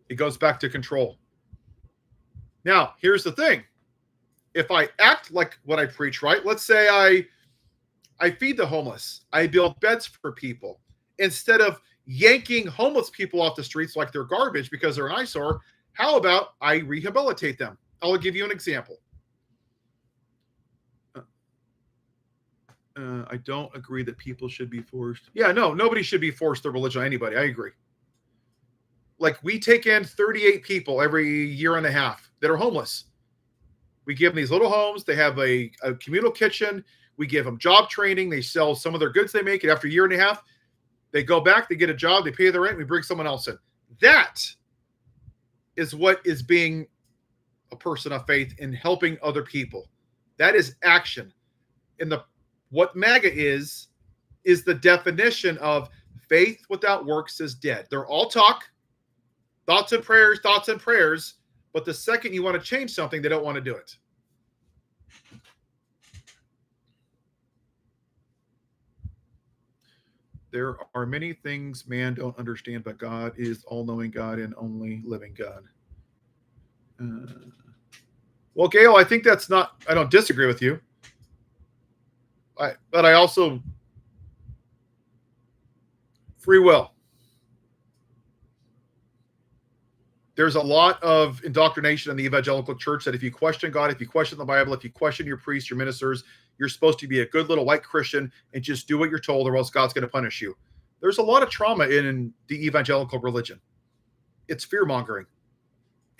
It goes back to control. Now, here's the thing. If I act like what I preach, right? Let's say I feed the homeless. I build beds for people. Instead of yanking homeless people off the streets like they're garbage because they're an eyesore, how about I rehabilitate them? I'll give you an example. I don't agree that people should be forced. Yeah, no, nobody should be forced their religion on anybody. I agree. Like, we take in 38 people every year and a half that are homeless. We give them these little homes. They have a communal kitchen. We give them job training. They sell some of their goods they make. And after a year and a half, they go back, they get a job, they pay their rent, we bring someone else in. That is what is being a person of faith in helping other people. That is action. And what MAGA is the definition of faith without works is dead. They're all talk, thoughts and prayers, but the second you want to change something, they don't want to do it. There are many things man don't understand, but God is all-knowing God and only living God. Well, Gail, I think that's not, I don't disagree with you. But I also, free will. There's a lot of indoctrination in the evangelical church that if you question God, if you question the Bible, if you question your priests, your ministers, you're supposed to be a good little white Christian and just do what you're told or else God's going to punish you. There's a lot of trauma in the evangelical religion. It's fear-mongering.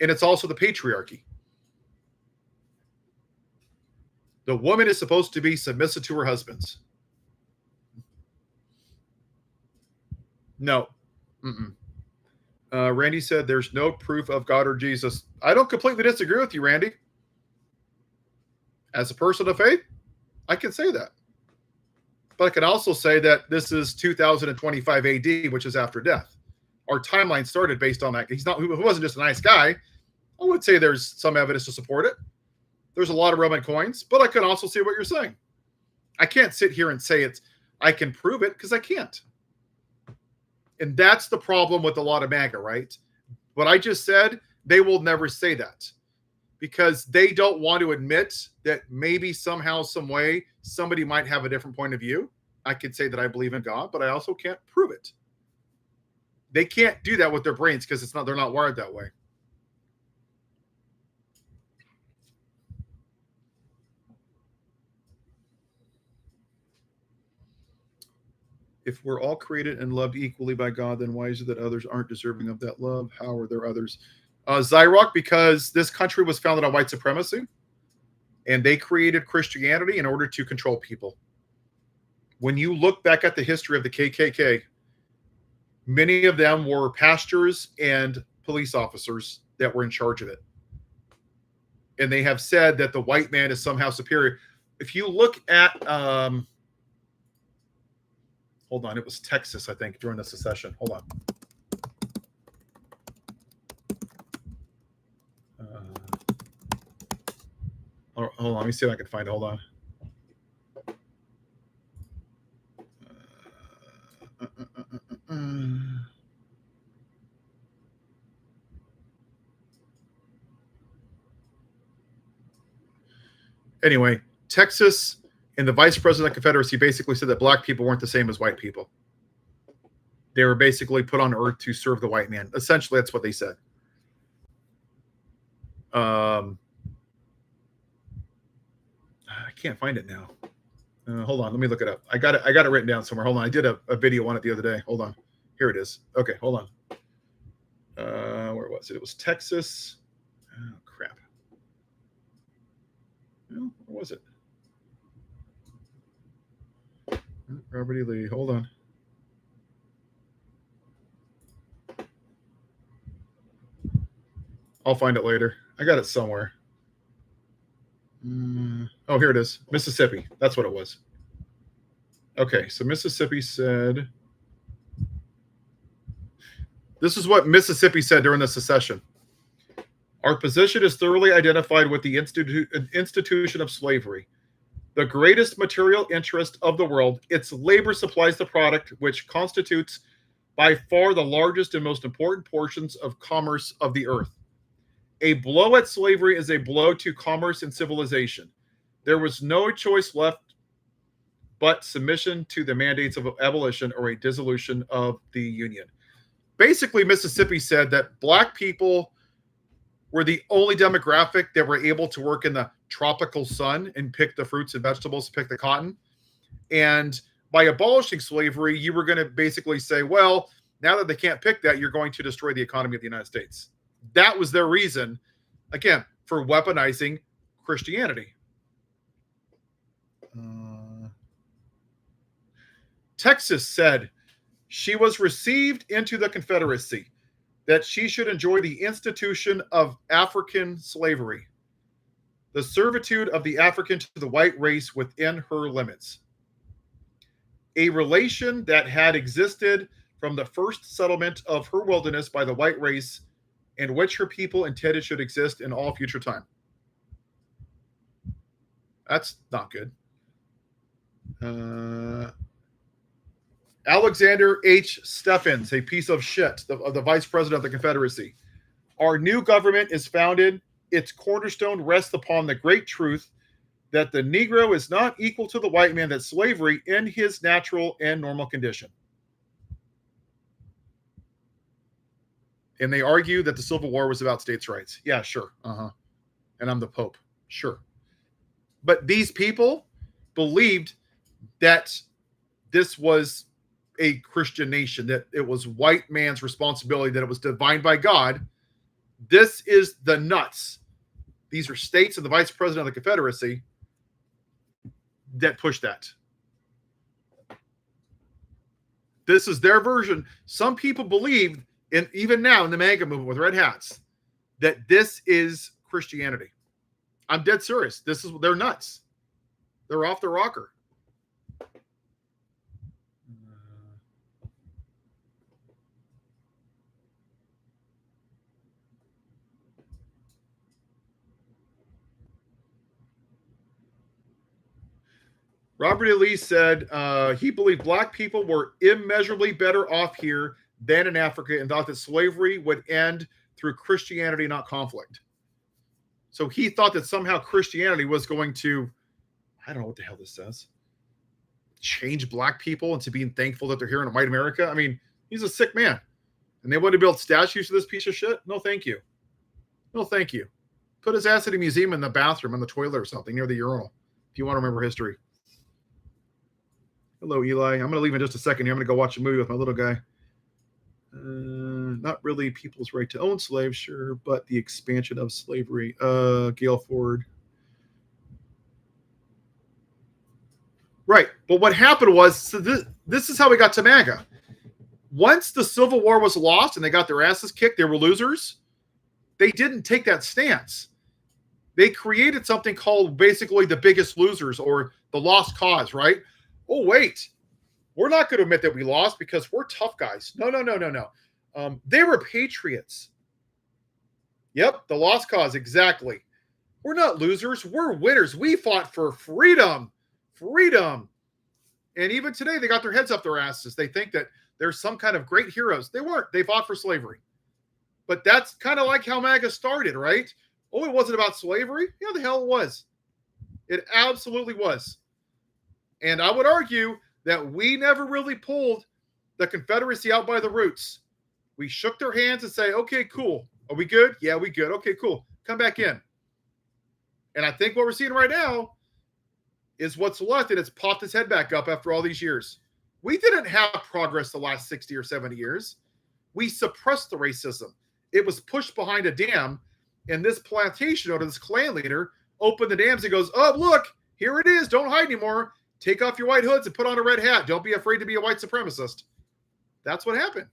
And it's also the patriarchy. The woman is supposed to be submissive to her husbands. No. Randy said there's no proof of God or Jesus. I don't completely disagree with you, Randy. As a person of faith, I can say that. But I can also say that this is 2025 AD, which is after death. Our timeline started based on that. He wasn't just a nice guy. I would say there's some evidence to support it. There's a lot of Roman coins, but I can also see what you're saying. I can't sit here and say I can prove it because I can't. And that's the problem with a lot of MAGA, right? What I just said, they will never say that because they don't want to admit that maybe somehow, some way, somebody might have a different point of view. I could say that I believe in God, but I also can't prove it. They can't do that with their brains because they're not wired that way. If we're all created and loved equally by God, then why is it that others aren't deserving of that love? How are there others? Zyrock, because this country was founded on white supremacy, and they created Christianity in order to control people. When you look back at the history of the KKK, many of them were pastors and police officers that were in charge of it. And they have said that the white man is somehow superior. If you look at Hold on. It was Texas, I think, during the secession. Hold on. Hold on. Let me see if I can find it. Hold on. Anyway, Texas and the vice president of the Confederacy basically said that black people weren't the same as white people. They were basically put on earth to serve the white man. Essentially, that's what they said. I can't find it now. Hold on, let me look it up. I got it written down somewhere. Hold on, I did a video on it the other day. Hold on, here it is. Okay, hold on. Where was it? It was Texas. Oh crap. Well, where was it? Robert E. Lee. Hold on. I'll find it later. I got it somewhere. Oh, here it is. Mississippi. That's what it was. Okay, so Mississippi said... This is what Mississippi said during the secession. Our position is thoroughly identified with the institution of slavery. The greatest material interest of the world, its labor supplies the product which constitutes by far the largest and most important portions of commerce of the earth. A blow at slavery is a blow to commerce and civilization. There was no choice left but submission to the mandates of abolition or a dissolution of the Union. Basically, Mississippi said that black people were the only demographic that were able to work in the tropical sun and pick the fruits and vegetables, pick the cotton. And by abolishing slavery, you were going to basically say, well, now that they can't pick that, you're going to destroy the economy of the United States. That was their reason, again, for weaponizing Christianity. Texas said she was received into the Confederacy, that she should enjoy the institution of African slavery, the servitude of the African to the white race within her limits, a relation that had existed from the first settlement of her wilderness by the white race, and which her people intended should exist in all future time. That's not good. Alexander H. Stephens, a piece of shit, the vice president of the Confederacy. Our new government is founded, its cornerstone rests upon the great truth that the Negro is not equal to the white man, that slavery in his natural and normal condition. And they argue that the Civil War was about states' rights. Yeah, sure. And I'm the Pope. Sure. But these people believed that this was a Christian nation, that it was white man's responsibility, that it was divined by God. This is the nuts. These are states and the vice president of the Confederacy that push that. This is their version. Some people believe, and even now in the MAGA movement with red hats, that this is Christianity. I'm dead serious. They're nuts. They're off the rocker. Robert E. Lee said he believed black people were immeasurably better off here than in Africa, and thought that slavery would end through Christianity, not conflict. So he thought that somehow Christianity was going to, I don't know what the hell this says, change black people into being thankful that they're here in white America. I mean, he's a sick man. And they want to build statues of this piece of shit? No, thank you. No, thank you. Put his ass in a museum in the bathroom, in the toilet or something, near the urinal, if you want to remember history. Hello, Eli. I'm going to leave in just a second here. I'm going to go watch a movie with my little guy. Not really people's right to own slaves, sure, but the expansion of slavery. Gail Ford. Right. But what happened was, so this is how we got to MAGA. Once the Civil War was lost and they got their asses kicked, they were losers. They didn't take that stance. They created something called basically the biggest losers, or the lost cause, right? Oh, wait. We're not going to admit that we lost because we're tough guys. No, no, no, no, no. They were patriots. Yep, the lost cause, exactly. We're not losers. We're winners. We fought for freedom. Freedom. And even today, they got their heads up their asses. They think that there's some kind of great heroes. They weren't. They fought for slavery. But that's kind of like how MAGA started, right? Oh, it wasn't about slavery? Yeah, the hell it was. It absolutely was. And I would argue that we never really pulled the Confederacy out by the roots. We shook their hands and say, okay, cool. Are we good? Yeah, we good. Okay, cool. Come back in. And I think what we're seeing right now is what's left, and it's popped its head back up after all these years. We didn't have progress the last 60 or 70 years. We suppressed the racism. It was pushed behind a dam, and this plantation owner, this clan leader, opened the dams and goes, oh, look, here it is. Don't hide anymore. Take off your white hoods and put on a red hat. Don't be afraid to be a white supremacist. That's what happened.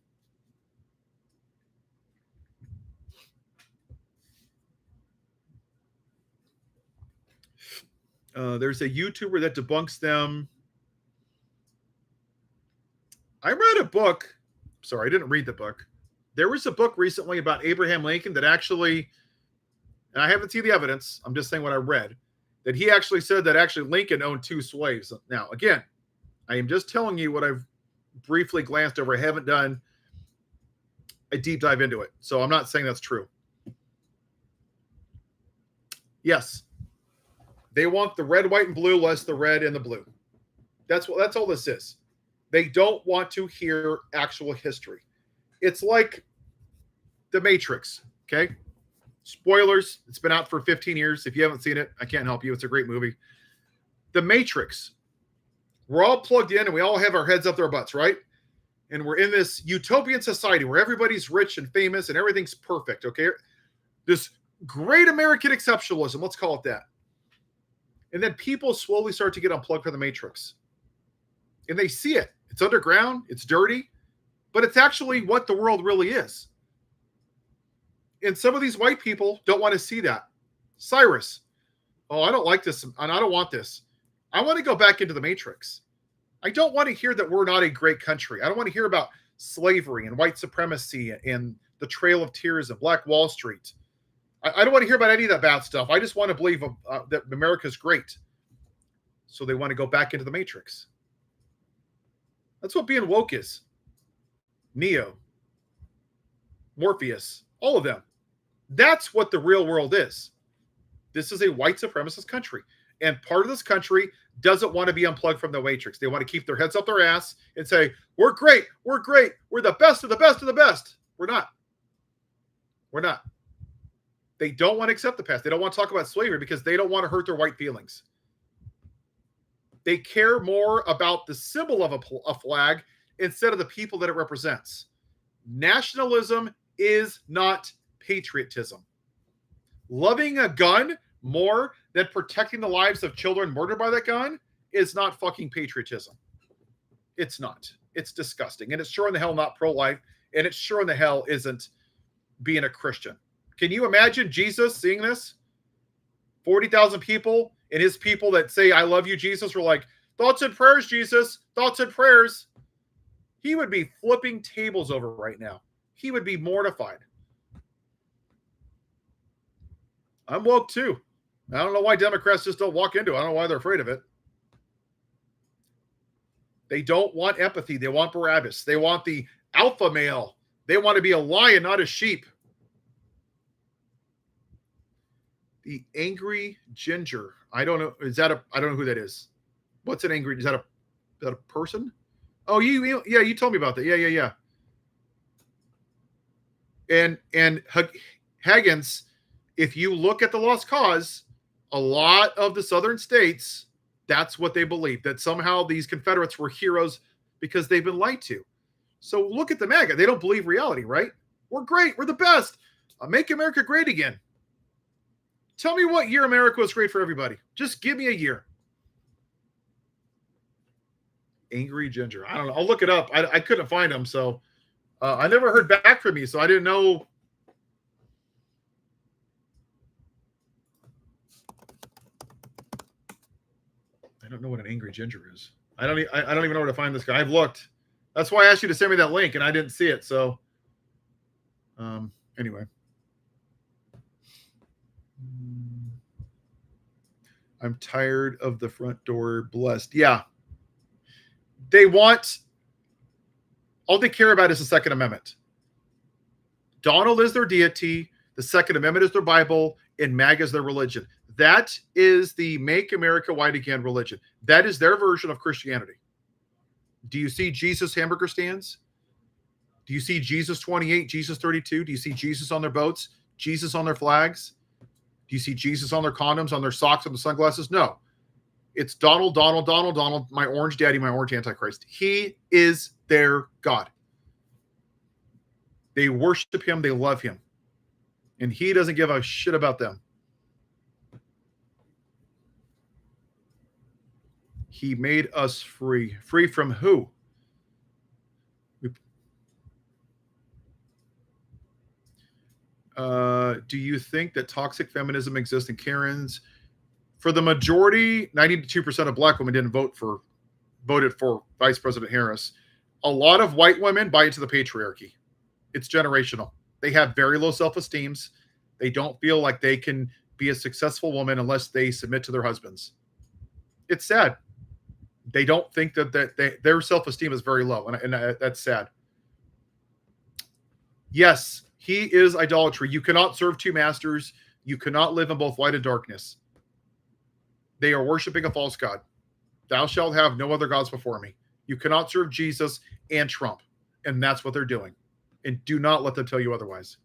There's a YouTuber that debunks them. I read a book. Sorry, I didn't read the book. There was a book recently about Abraham Lincoln that actually, and I haven't seen the evidence, I'm just saying what I read, that he actually said that actually Lincoln owned 2 slaves. Now, again, I am just telling you what I've briefly glanced over. I haven't done a deep dive into it. So I'm not saying that's true. Yes. They want the red, white, and blue less the red and the blue. That's all this is. They don't want to hear actual history. It's like The Matrix, okay? Spoilers. It's been out for 15 years. If you haven't seen it, I can't help you. It's a great movie. The Matrix. We're all plugged in and we all have our heads up their butts, right? And we're in this utopian society where everybody's rich and famous and everything's perfect, okay? This great American exceptionalism, let's call it that. And then people slowly start to get unplugged from the Matrix. And they see it. It's underground. It's dirty. But it's actually what the world really is. And some of these white people don't want to see that. Cyrus. Oh, I don't like this. And I don't want this. I want to go back into the Matrix. I don't want to hear that we're not a great country. I don't want to hear about slavery and white supremacy and the Trail of Tears and Black Wall Street. I don't want to hear about any of that bad stuff. I just want to believe that America's great. So they want to go back into the Matrix. That's what being woke is. Neo, Morpheus, all of them. That's what the real world is. This is a white supremacist country. And part of this country doesn't want to be unplugged from the Matrix. They want to keep their heads up their ass and say, we're great, we're great, we're the best of the best of the best. We're not. We're not. They don't want to accept the past. They don't want to talk about slavery because they don't want to hurt their white feelings. They care more about the symbol of a flag instead of the people that it represents. Nationalism is not patriotism. Loving a gun more than protecting the lives of children murdered by that gun is not fucking patriotism. It's not. It's disgusting. And it's sure in the hell not pro-life. And it's sure in the hell isn't being a Christian. Can you imagine Jesus seeing this? 40,000 people, and his people that say, I love you, Jesus, were like, thoughts and prayers, Jesus, thoughts and prayers. He would be flipping tables over right now. He would be mortified. I'm woke too. I don't know why Democrats just don't walk into it. I don't know why they're afraid of it. They don't want empathy. They want Barabbas. They want the alpha male. They want to be a lion, not a sheep. The angry ginger. I don't know. I don't know who that is. What's an angry? Is that a person? Oh, you told me about that. Yeah. And Higgins, if you look at the lost cause, a lot of the southern states, that's what they believe, that somehow these Confederates were heroes because they've been lied to. So look at the MAGA. They don't believe reality, right? We're great. We're the best. Make America great again. Tell me what year America was great for everybody. Just give me a year. Angry Ginger. I don't know. I'll look it up. I couldn't find him, so I never heard back from me, so I didn't know. I don't know what an Angry Ginger is. I don't even know where to find this guy. I've looked. That's why I asked you to send me that link, and I didn't see it. So, anyway. I'm tired of the front door blessed. Yeah. They want, all they care about is the Second Amendment. Donald is their deity. The Second Amendment is their Bible, and MAGA is their religion. That is the Make America White Again religion. That is their version of Christianity. Do you see Jesus hamburger stands? Do you see Jesus 28, Jesus 32? Do you see Jesus on their boats, Jesus on their flags? Do you see Jesus on their condoms, on their socks, on the sunglasses? No. It's Donald, Donald, Donald, Donald, my orange daddy, my orange antichrist. He is their God. They worship him. They love him. And he doesn't give a shit about them. He made us free. Free from who? Do you think that toxic feminism exists in Karens? For the majority, 92% of black women voted for Vice President Harris. A lot of white women buy into the patriarchy. It's generational. They have very low self-esteems. They don't feel like they can be a successful woman unless they submit to their husbands. It's sad. They don't think that their self-esteem is very low, and that's sad. Yes, he is idolatry. You cannot serve two masters. You cannot live in both light and darkness. They are worshiping a false god. Thou shalt have no other gods before me. You cannot serve Jesus and Trump, and that's what they're doing. And do not let them tell you otherwise.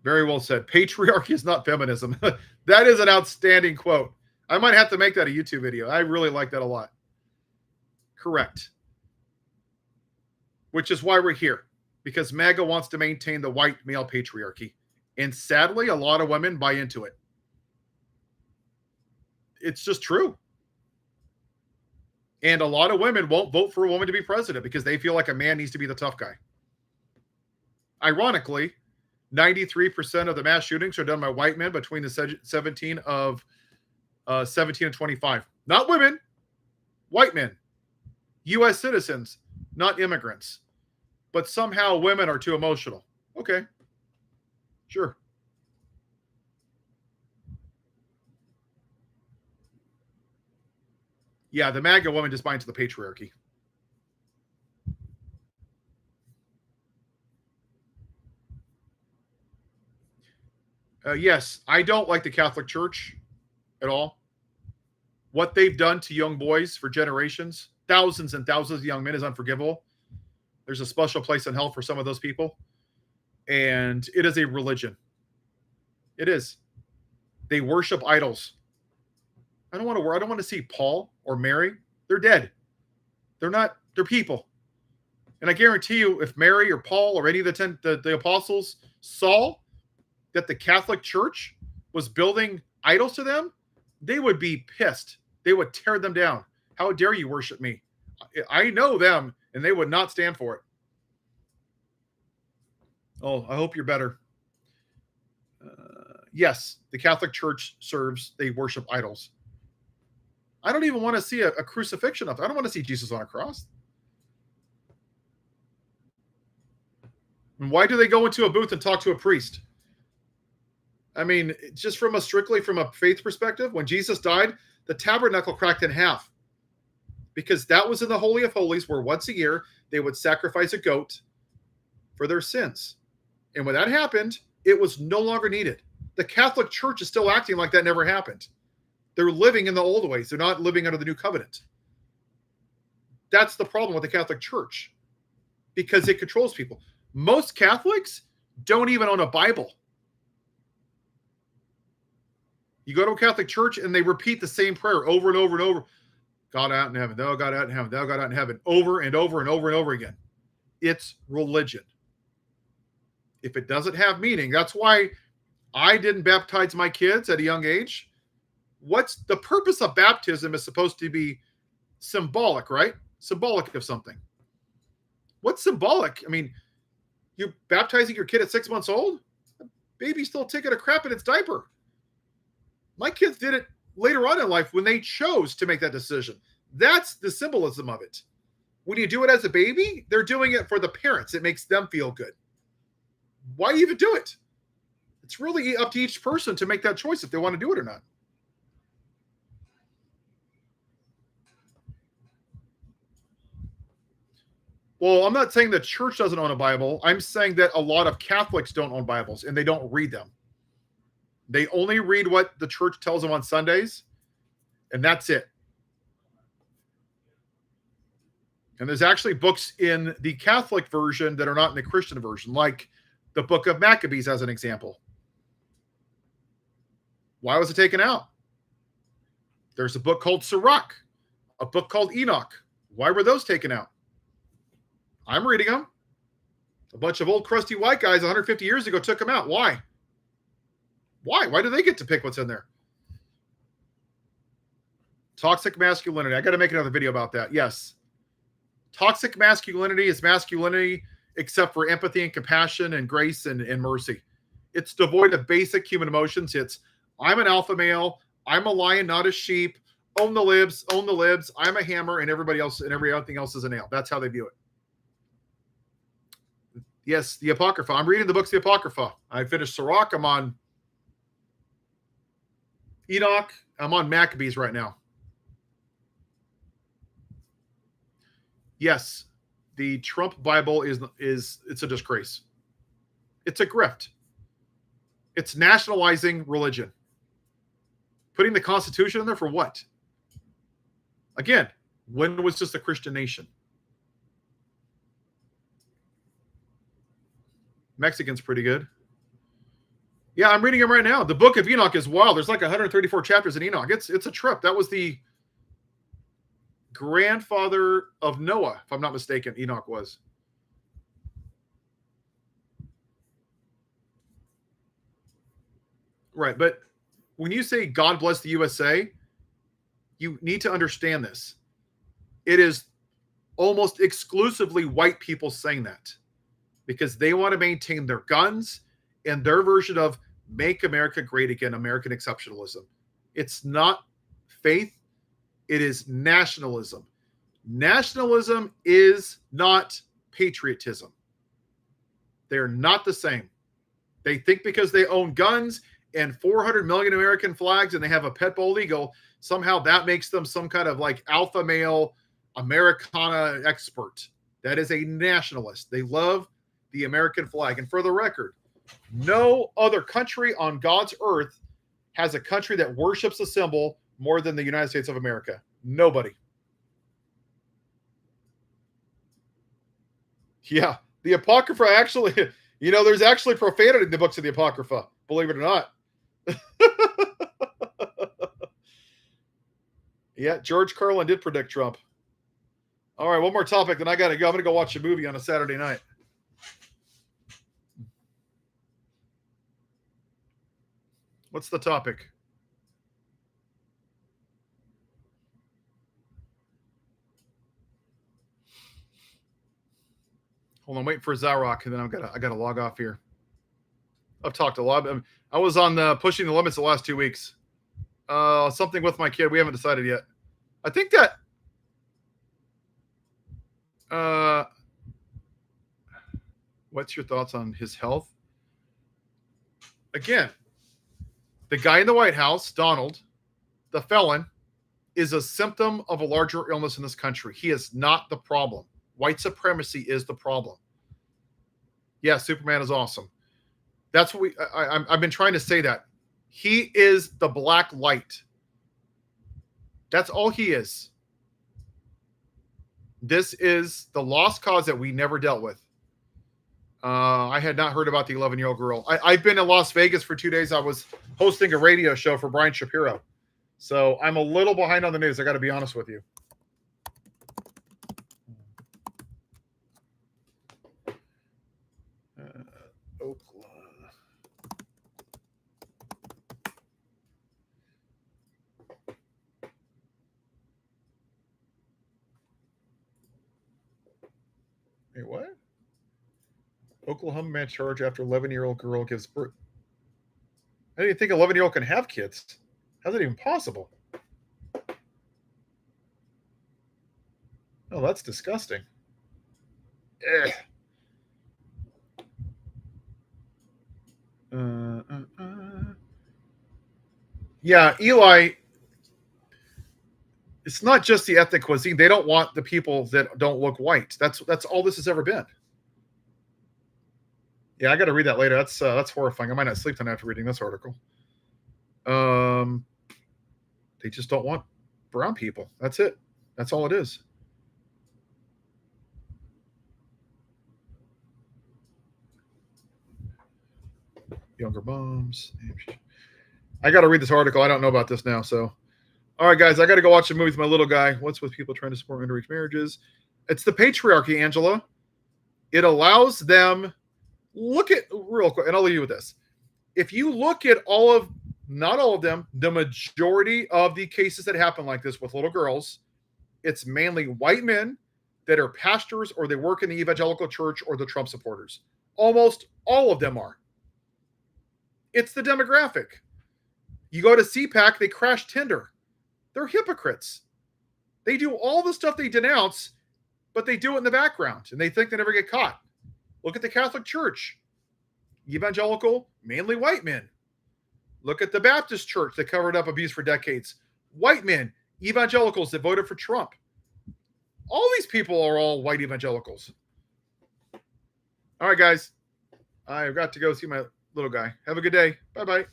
Very well said. Patriarchy is not feminism. That is an outstanding quote. I might have to make that a YouTube video. I really like that a lot. Correct. Which is why we're here. Because MAGA wants to maintain the white male patriarchy. And sadly, a lot of women buy into it. It's just true. And a lot of women won't vote for a woman to be president because they feel like a man needs to be the tough guy. Ironically, 93% of the mass shootings are done by white men between the 17 and 25. Not women, white men. U.S. citizens, not immigrants. But somehow women are too emotional. Okay. Sure. Yeah, the MAGA woman just buy into the patriarchy. Yes, I don't like the Catholic Church at all. What they've done to young boys for generations, thousands and thousands of young men, is unforgivable. There's a special place in hell for some of those people. And it is a religion. It is. They worship idols. I don't want to see Paul or Mary. They're dead. They're people. And I guarantee you, if Mary or Paul or any of the apostles saw that the Catholic Church was building idols to them, they would be pissed. They would tear them down. How dare you worship me? I know them, and they would not stand for it. Oh, I hope you're better. Yes, the Catholic Church they worship idols. I don't even want to see a crucifixion of it. I don't want to see Jesus on a cross. And why do they go into a booth and talk to a priest? I mean, just strictly from a faith perspective, when Jesus died, the tabernacle cracked in half because that was in the Holy of Holies where once a year they would sacrifice a goat for their sins. And when that happened, it was no longer needed. The Catholic Church is still acting like that never happened. They're living in the old ways. They're not living under the new covenant. That's the problem with the Catholic Church because it controls people. Most Catholics don't even own a Bible. You go to a Catholic church and they repeat the same prayer over and over and over. God out in heaven, thou God out in heaven, thou God out in heaven, over and over and over and over again. It's religion. If it doesn't have meaning, that's why I didn't baptize my kids at a young age. What's the purpose of baptism is supposed to be symbolic, right? Symbolic of something. What's symbolic? I mean, you're baptizing your kid at 6 months old? The baby's still taking a crap in its diaper. My kids did it later on in life when they chose to make that decision. That's the symbolism of it. When you do it as a baby, they're doing it for the parents. It makes them feel good. Why even do it? It's really up to each person to make that choice if they want to do it or not. Well, I'm not saying the church doesn't own a Bible. I'm saying that a lot of Catholics don't own Bibles and they don't read them. They only read what the church tells them on Sundays, and that's it. And there's actually books in the Catholic version that are not in the Christian version, like the book of Maccabees as an example. Why was it taken out? There's a book called Sirach, a book called Enoch. Why were those taken out? I'm reading them. A bunch of old crusty white guys 150 years ago took them out. Why? Why do they get to pick what's in there? Toxic masculinity. I got to make another video about that. Yes. Toxic masculinity is masculinity except for empathy and compassion and grace and mercy. It's devoid of basic human emotions. It's, I'm an alpha male. I'm a lion, not a sheep. Own the libs. I'm a hammer, and everybody else and everything else is a nail. That's how they view it. Yes, the Apocrypha. I'm reading the books of the Apocrypha. I finished Sirach. I'm on Enoch. I'm on Maccabees right now. Yes, the Trump Bible is it's a disgrace. It's a grift. It's nationalizing religion. Putting the Constitution in there for what? Again, when was this a Christian nation? Mexican's pretty good. Yeah, I'm reading them right now. The book of Enoch is wild. There's like 134 chapters in Enoch. It's a trip. That was the grandfather of Noah, if I'm not mistaken. Enoch was. Right, but when you say God bless the USA, you need to understand this. It is almost exclusively white people saying that because they want to maintain their guns and their version of make America great again, American exceptionalism. It's not faith. It is nationalism. Nationalism is not patriotism. They're not the same. They think because they own guns and 400 million American flags and they have a pet bald eagle, somehow that makes them some kind of like alpha male Americana expert. That is a nationalist. They love the American flag. And for the record, no other country on God's earth has a country that worships a symbol more than the United States of America. Nobody. Yeah. The Apocrypha actually, there's actually profanity in the books of the Apocrypha, believe it or not. Yeah, George Carlin did predict Trump. All right, one more topic, then I got to go. I'm going to go watch a movie on a Saturday night. What's the topic? Hold on, waiting for Zarok, and then I got to log off here. I've talked a lot. I was on pushing the limits the last 2 weeks. Something with my kid. We haven't decided yet. I think that. What's your thoughts on his health? Again, the guy in the White House, Donald, the felon, is a symptom of a larger illness in this country. He is not the problem. White supremacy is the problem. Yeah, Superman is awesome. That's what I've been trying to say that. He is the black light. That's all he is. This is the lost cause that we never dealt with. I had not heard about the 11-year-old girl. I've been in Las Vegas for 2 days. I was hosting a radio show for Brian Shapiro. So I'm a little behind on the news. I got to be honest with you. Oklahoma. Wait, what? Oklahoma man charged after 11-year-old girl gives birth. I didn't think 11-year-old can have kids. How's it even possible? Oh, that's disgusting. Ugh. Yeah, Eli, it's not just the ethnic cuisine. They don't want the people that don't look white. That's all this has ever been. Yeah, I got to read that later. That's horrifying. I might not sleep tonight after reading this article. They just don't want brown people. That's it. That's all it is. Younger moms. I got to read this article. I don't know about this now. So, all right, guys, I got to go watch the movie with my little guy. What's with people trying to support underage marriages? It's the patriarchy, Angela. It allows them. Look at real quick, and I'll leave you with this. If you look at not all of them, the majority of the cases that happen like this with little girls, it's mainly white men that are pastors or they work in the evangelical church or the Trump supporters. Almost all of them are. It's the demographic. You go to CPAC, they crash Tinder. They're hypocrites. They do all the stuff they denounce, but they do it in the background, and they think they never get caught. Look at the Catholic Church. Evangelical, mainly white men. Look at the Baptist Church that covered up abuse for decades. White men, evangelicals that voted for Trump. All these people are all white evangelicals. All right, guys. I've got to go see my little guy. Have a good day. Bye-bye.